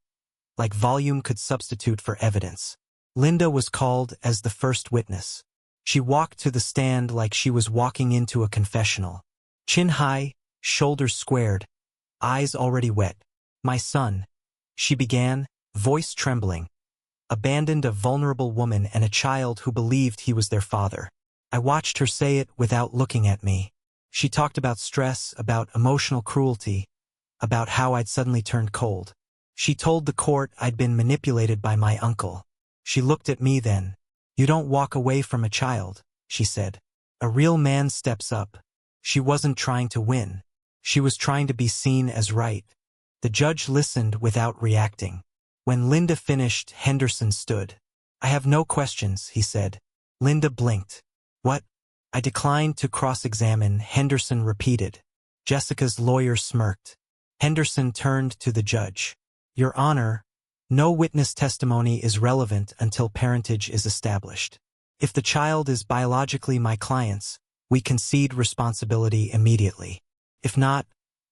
like volume could substitute for evidence. Linda was called as the first witness. She walked to the stand like she was walking into a confessional. Chin high, shoulders squared, eyes already wet. My son, she began, voice trembling. Abandoned a vulnerable woman and a child who believed he was their father. I watched her say it without looking at me. She talked about stress, about emotional cruelty, about how I'd suddenly turned cold. She told the court I'd been manipulated by my uncle. She looked at me then. "You don't walk away from a child," she said. "A real man steps up." She wasn't trying to win. She was trying to be seen as right. The judge listened without reacting. When Linda finished, Henderson stood. "I have no questions," he said. Linda blinked. "What?" "I declined to cross-examine," Henderson repeated. Jessica's lawyer smirked. Henderson turned to the judge. "Your Honor, no witness testimony is relevant until parentage is established. If the child is biologically my client's, we concede responsibility immediately. If not,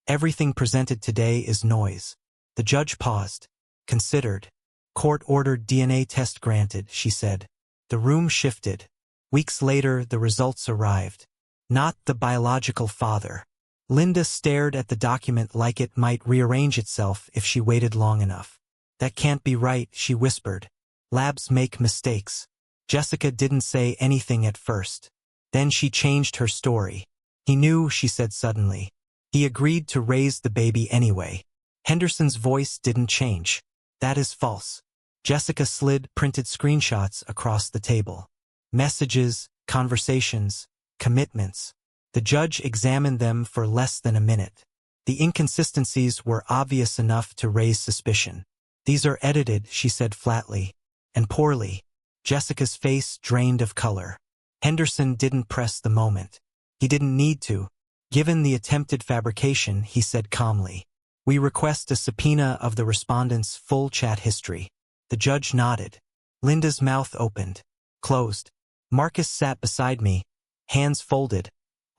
everything presented today is noise." The judge paused, considered. "Court-ordered DNA test granted," she said. The room shifted. Weeks later, the results arrived. Not the biological father. Linda stared at the document like it might rearrange itself if she waited long enough. "That can't be right," she whispered. "Labs make mistakes." Jessica didn't say anything at first. Then she changed her story. "He knew," she said suddenly. "He agreed to raise the baby anyway." Henderson's voice didn't change. "That is false." Jessica slid printed screenshots across the table. Messages, conversations, commitments. The judge examined them for less than a minute. The inconsistencies were obvious enough to raise suspicion. "These are edited," she said flatly. "And poorly." Jessica's face drained of color. Henderson didn't press the moment. He didn't need to. Given the attempted fabrication, he said calmly, "We request a subpoena of the respondent's full chat history." The judge nodded. Linda's mouth opened, closed. Marcus sat beside me, hands folded,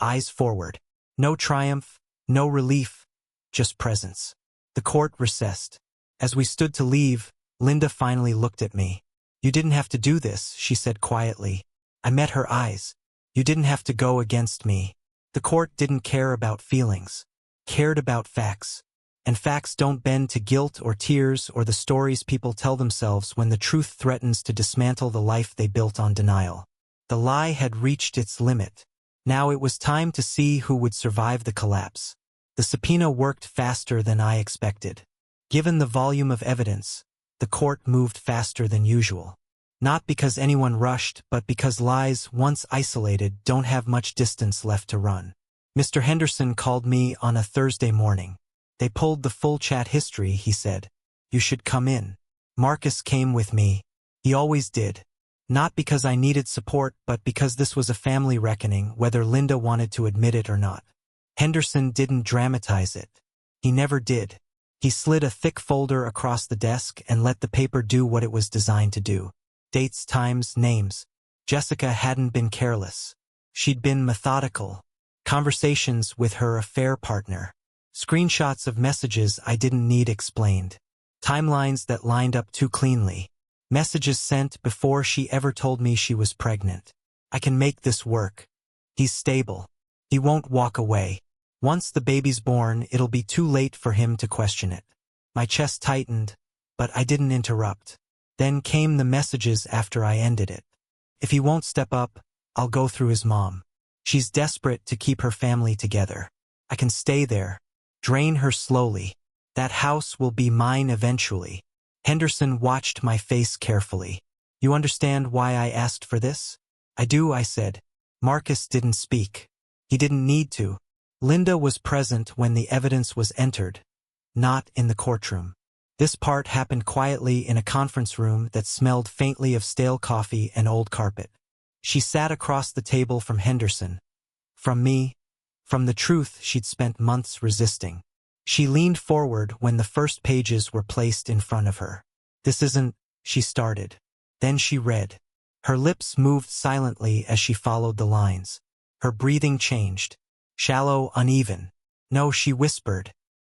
eyes forward. No triumph, no relief, just presence. The court recessed. As we stood to leave, Linda finally looked at me. "You didn't have to do this," she said quietly. I met her eyes. "You didn't have to go against me." The court didn't care about feelings, cared about facts. And facts don't bend to guilt or tears or the stories people tell themselves when the truth threatens to dismantle the life they built on denial. The lie had reached its limit. Now it was time to see who would survive the collapse. The subpoena worked faster than I expected. Given the volume of evidence, the court moved faster than usual. Not because anyone rushed, but because lies, once isolated, don't have much distance left to run. Mr. Henderson called me on a Thursday morning. "They pulled the full chat history," he said. "You should come in." Marcus came with me. He always did. Not because I needed support, but because this was a family reckoning, whether Linda wanted to admit it or not. Henderson didn't dramatize it. He never did. He slid a thick folder across the desk and let the paper do what it was designed to do. Dates, times, names. Jessica hadn't been careless. She'd been methodical. Conversations with her affair partner. Screenshots of messages I didn't need explained. Timelines that lined up too cleanly. Messages sent before she ever told me she was pregnant. "I can make this work. He's stable. He won't walk away. Once the baby's born, it'll be too late for him to question it." My chest tightened, but I didn't interrupt. Then came the messages after I ended it. "If he won't step up, I'll go through his mom. She's desperate to keep her family together. I can stay there. Drain her slowly. That house will be mine eventually." Henderson watched my face carefully. "You understand why I asked for this?" "I do," I said. Marcus didn't speak. He didn't need to. Linda was present when the evidence was entered, not in the courtroom. This part happened quietly in a conference room that smelled faintly of stale coffee and old carpet. She sat across the table from Henderson. From me. From the truth she'd spent months resisting. She leaned forward when the first pages were placed in front of her. "This isn't," she started. Then she read. Her lips moved silently as she followed the lines. Her breathing changed. Shallow, uneven. "No," she whispered.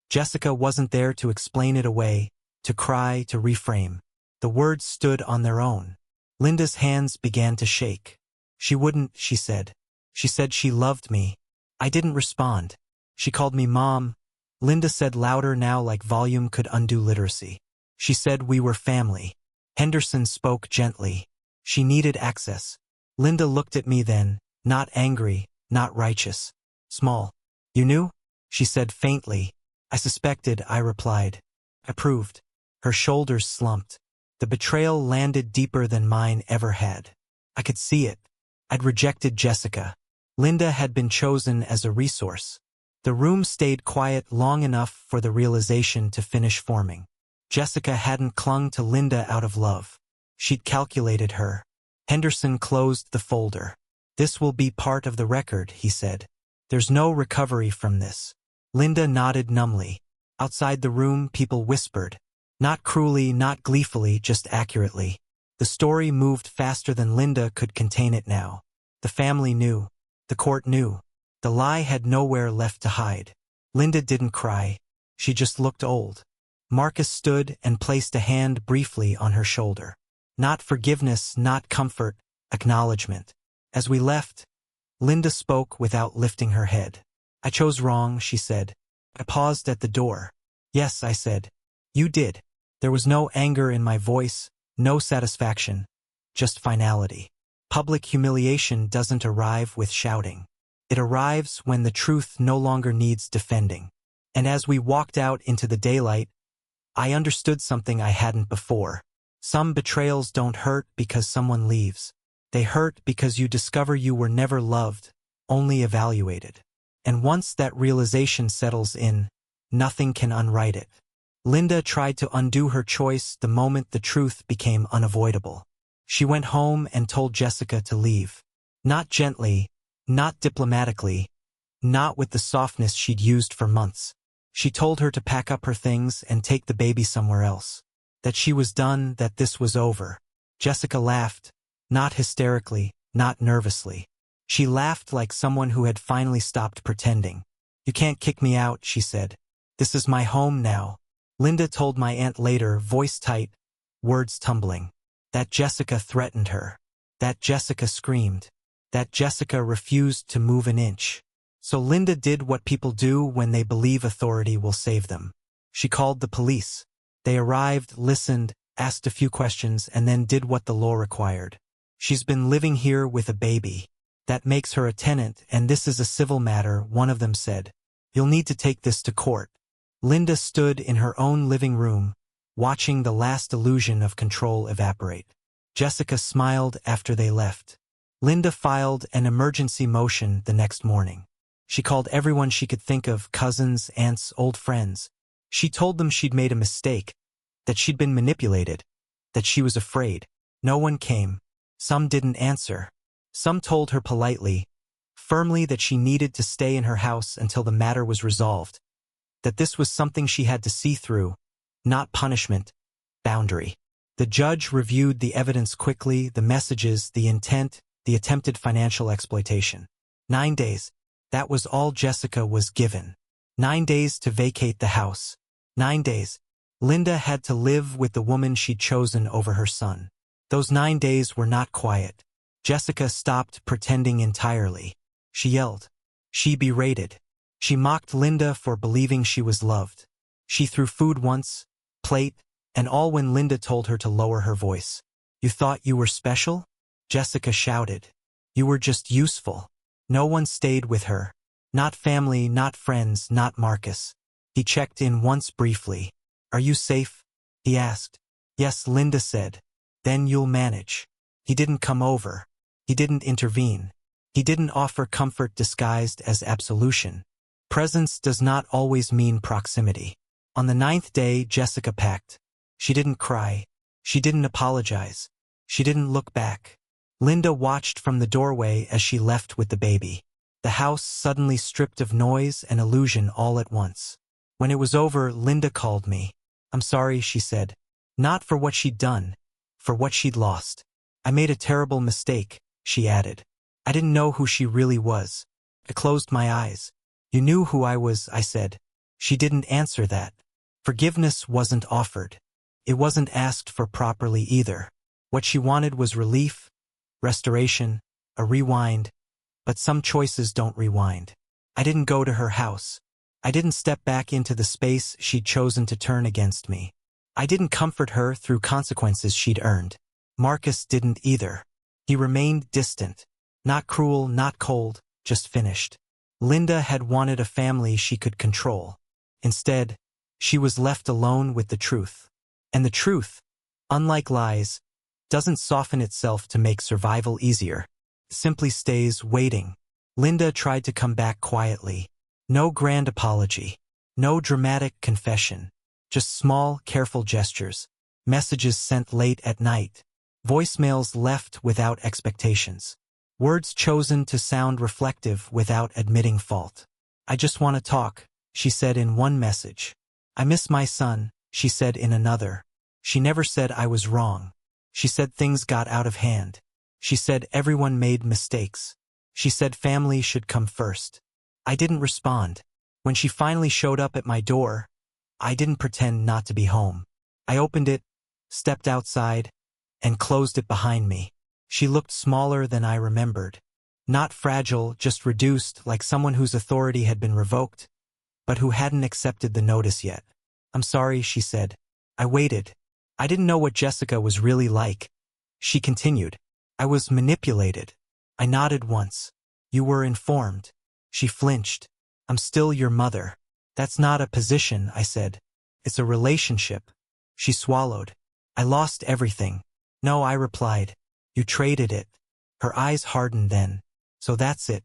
Jessica wasn't there to explain it away, to cry, to reframe. The words stood on their own. Linda's hands began to shake. "She wouldn't," she said. "She said she loved me." I didn't respond. "She called me Mom." Linda said louder now, like volume could undo literacy. "She said we were family." Henderson spoke gently. "She needed access." Linda looked at me then, not angry, not righteous. "Small. You knew?" she said faintly. I suspected, I replied. I proved. Her shoulders slumped. The betrayal landed deeper than mine ever had. I could see it. I'd rejected Jessica. Linda had been chosen as a resource. The room stayed quiet long enough for the realization to finish forming. Jessica hadn't clung to Linda out of love. She'd calculated her. Henderson closed the folder. This will be part of the record, he said. There's no recovery from this. Linda nodded numbly. Outside the room, people whispered. Not cruelly, not gleefully, just accurately. The story moved faster than Linda could contain it now. The family knew. The court knew. The lie had nowhere left to hide. Linda didn't cry. She just looked old. Marcus stood and placed a hand briefly on her shoulder. Not forgiveness, not comfort, acknowledgement. As we left, Linda spoke without lifting her head. I chose wrong, she said. I paused at the door. Yes, I said. You did. There was no anger in my voice, no satisfaction, just finality. Public humiliation doesn't arrive with shouting. It arrives when the truth no longer needs defending. And as we walked out into the daylight, I understood something I hadn't before. Some betrayals don't hurt because someone leaves. They hurt because you discover you were never loved, only evaluated. And once that realization settles in, nothing can unwrite it. Linda tried to undo her choice the moment the truth became unavoidable. She went home and told Jessica to leave. Not gently, not diplomatically, not with the softness she'd used for months. She told her to pack up her things and take the baby somewhere else. That she was done, that this was over. Jessica laughed, not hysterically, not nervously. She laughed like someone who had finally stopped pretending. You can't kick me out, she said. This is my home now. Linda told my aunt later, voice tight, words tumbling. That Jessica threatened her. That Jessica screamed. That Jessica refused to move an inch. So Linda did what people do when they believe authority will save them. She called the police. They arrived, listened, asked a few questions, and then did what the law required. She's been living here with a baby. That makes her a tenant, and this is a civil matter, one of them said. You'll need to take this to court. Linda stood in her own living room, watching the last illusion of control evaporate. Jessica smiled after they left. Linda filed an emergency motion the next morning. She called everyone she could think of, cousins, aunts, old friends. She told them she'd made a mistake, that she'd been manipulated, that she was afraid. No one came. Some didn't answer. Some told her politely, firmly, that she needed to stay in her house until the matter was resolved, that this was something she had to see through, not punishment, boundary. The judge reviewed the evidence quickly, the messages, the intent, the attempted financial exploitation. 9 days. That was all Jessica was given. 9 days to vacate the house. 9 days. Linda had to live with the woman she'd chosen over her son. Those 9 days were not quiet. Jessica stopped pretending entirely. She yelled. She berated. She mocked Linda for believing she was loved. She threw food once, plate, and all when Linda told her to lower her voice. You thought you were special? Jessica shouted. You were just useful. No one stayed with her. Not family, not friends, not Marcus. He checked in once briefly. Are you safe? He asked. Yes, Linda said. Then you'll manage. He didn't come over. He didn't intervene. He didn't offer comfort disguised as absolution. Presence does not always mean proximity. On the 9th day, Jessica packed. She didn't cry. She didn't apologize. She didn't look back. Linda watched from the doorway as she left with the baby. The house suddenly stripped of noise and illusion all at once. When it was over, Linda called me. I'm sorry, she said. Not for what she'd done, for what she'd lost. I made a terrible mistake, she added. I didn't know who she really was. I closed my eyes. You knew who I was, I said. She didn't answer that. Forgiveness wasn't offered. It wasn't asked for properly either. What she wanted was relief, restoration, a rewind, but some choices don't rewind. I didn't go to her house. I didn't step back into the space she'd chosen to turn against me. I didn't comfort her through consequences she'd earned. Marcus didn't either. He remained distant. Not cruel, not cold, just finished. Linda had wanted a family she could control. Instead, she was left alone with the truth. And the truth, unlike lies, doesn't soften itself to make survival easier. It simply stays waiting. Linda tried to come back quietly. No grand apology. No dramatic confession. Just small, careful gestures. Messages sent late at night. Voicemails left without expectations. Words chosen to sound reflective without admitting fault. "I just want to talk," she said in one message. "I miss my son," she said in another. She never said I was wrong. She said things got out of hand. She said everyone made mistakes. She said family should come first. I didn't respond. When she finally showed up at my door, I didn't pretend not to be home. I opened it, stepped outside, and closed it behind me. She looked smaller than I remembered. Not fragile, just reduced, like someone whose authority had been revoked, but who hadn't accepted the notice yet. "I'm sorry," she said. "I waited. I didn't know what Jessica was really like." She continued. "I was manipulated." I nodded once. "You were informed." She flinched. "I'm still your mother." "That's not a position," I said. "It's a relationship." She swallowed. "I lost everything." "No," I replied. "You traded it." Her eyes hardened then. "So that's it.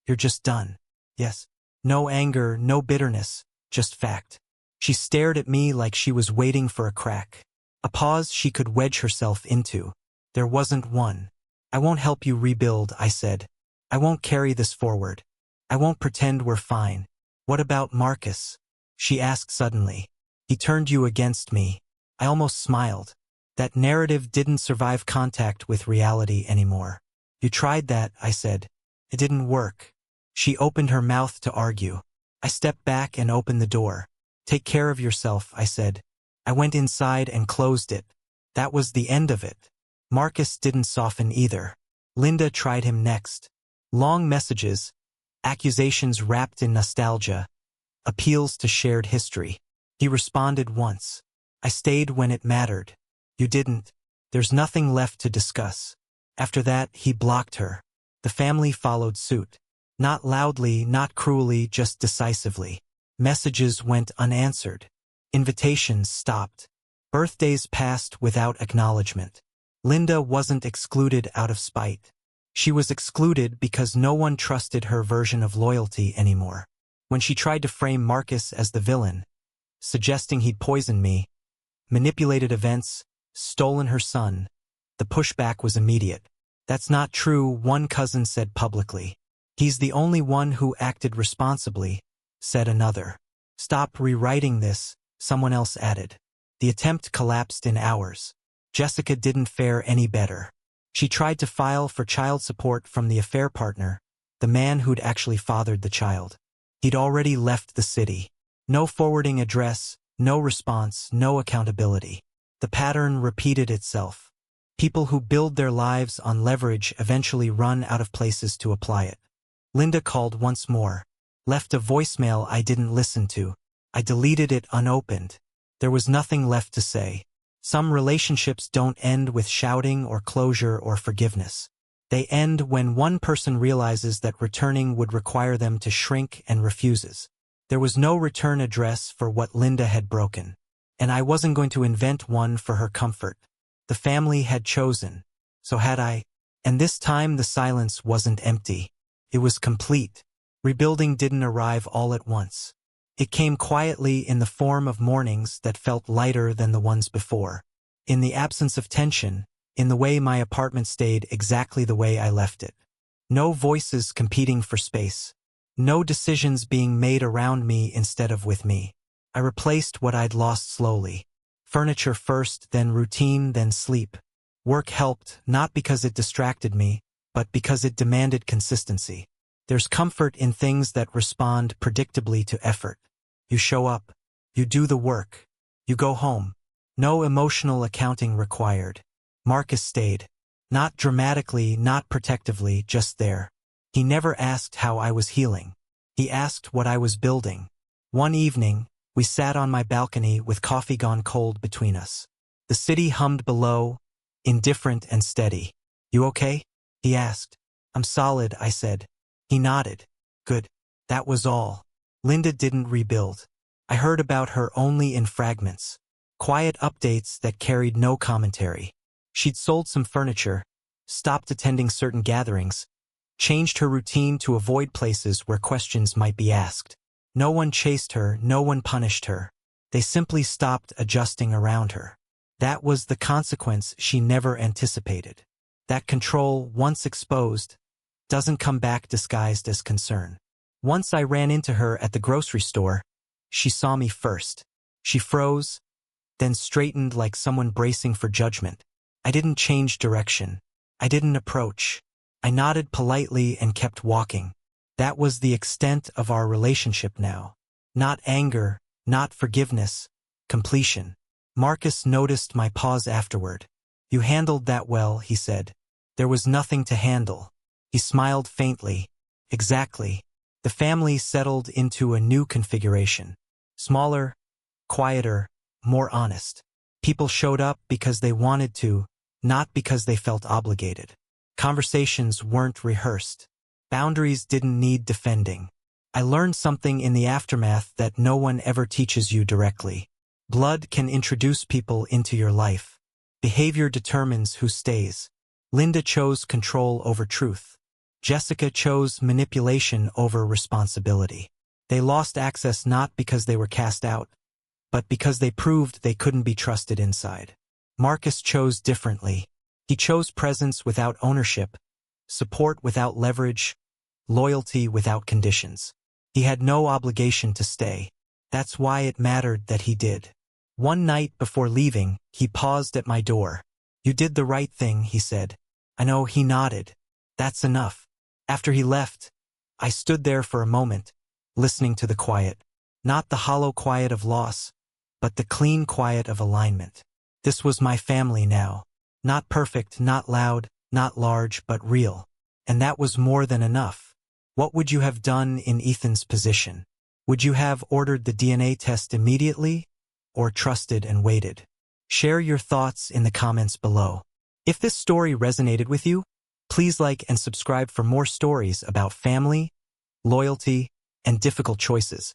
You're just done." "Yes." No anger, no bitterness, just fact. She stared at me like she was waiting for a crack. A pause she could wedge herself into. There wasn't one. "I won't help you rebuild," I said. "I won't carry this forward. I won't pretend we're fine." "What about Marcus?" she asked suddenly. "He turned you against me." I almost smiled. That narrative didn't survive contact with reality anymore. "You tried that," I said. "It didn't work." She opened her mouth to argue. I stepped back and opened the door. "Take care of yourself," I said. I went inside and closed it. That was the end of it. Marcus didn't soften either. Linda tried him next. Long messages, accusations wrapped in nostalgia, appeals to shared history. He responded once. "I stayed when it mattered." "You didn't. There's nothing left to discuss." After that, he blocked her. The family followed suit. Not loudly, not cruelly, just decisively. Messages went unanswered. Invitations stopped. Birthdays passed without acknowledgement. Linda wasn't excluded out of spite. She was excluded because no one trusted her version of loyalty anymore. When she tried to frame Marcus as the villain, suggesting he'd poisoned me, manipulated events, stolen her son, the pushback was immediate. "That's not true," one cousin said publicly. "He's the only one who acted responsibly," said another. "Stop rewriting this," someone else added. The attempt collapsed in hours. Jessica didn't fare any better. She tried to file for child support from the affair partner, the man who'd actually fathered the child. He'd already left the city. No forwarding address, no response, no accountability. The pattern repeated itself. People who build their lives on leverage eventually run out of places to apply it. Linda called once more. Left a voicemail I didn't listen to. I deleted it unopened. There was nothing left to say. Some relationships don't end with shouting or closure or forgiveness. They end when one person realizes that returning would require them to shrink and refuses. There was no return address for what Linda had broken. And I wasn't going to invent one for her comfort. The family had chosen. So had I. And this time the silence wasn't empty. It was complete. Rebuilding didn't arrive all at once. It came quietly in the form of mornings that felt lighter than the ones before. In the absence of tension, in the way my apartment stayed exactly the way I left it. No voices competing for space. No decisions being made around me instead of with me. I replaced what I'd lost slowly. Furniture first, then routine, then sleep. Work helped, not because it distracted me, but because it demanded consistency. There's comfort in things that respond predictably to effort. You show up. You do the work. You go home. No emotional accounting required. Marcus stayed. Not dramatically, not protectively, just there. He never asked how I was healing. He asked what I was building. One evening, we sat on my balcony with coffee gone cold between us. The city hummed below, indifferent and steady. "You okay?" he asked. "I'm solid," I said. He nodded. "Good." That was all. Linda didn't rebuild. I heard about her only in fragments. Quiet updates that carried no commentary. She'd sold some furniture, stopped attending certain gatherings, changed her routine to avoid places where questions might be asked. No one chased her, no one punished her. They simply stopped adjusting around her. That was the consequence she never anticipated. That control, once exposed, doesn't come back disguised as concern. Once I ran into her at the grocery store, she saw me first. She froze, then straightened like someone bracing for judgment. I didn't change direction. I didn't approach. I nodded politely and kept walking. That was the extent of our relationship now. Not anger, not forgiveness, completion. Marcus noticed my pause afterward. You handled that well, he said. There was nothing to handle. He smiled faintly. Exactly. The family settled into a new configuration. Smaller, quieter, more honest. People showed up because they wanted to, not because they felt obligated. Conversations weren't rehearsed. Boundaries didn't need defending. I learned something in the aftermath that no one ever teaches you directly. Blood can introduce people into your life. Behavior determines who stays. Linda chose control over truth. Jessica chose manipulation over responsibility. They lost access not because they were cast out, but because they proved they couldn't be trusted inside. Marcus chose differently. He chose presence without ownership, support without leverage, loyalty without conditions. He had no obligation to stay. That's why it mattered that he did. One night before leaving, he paused at my door. You did the right thing, he said. I know, he nodded. That's enough. After he left, I stood there for a moment, listening to the quiet. Not the hollow quiet of loss, but the clean quiet of alignment. This was my family now. Not perfect, not loud, not large, but real. And that was more than enough. What would you have done in Ethan's position? Would you have ordered the DNA test immediately, or trusted and waited? Share your thoughts in the comments below. If this story resonated with you, please like and subscribe for more stories about family, loyalty, and difficult choices.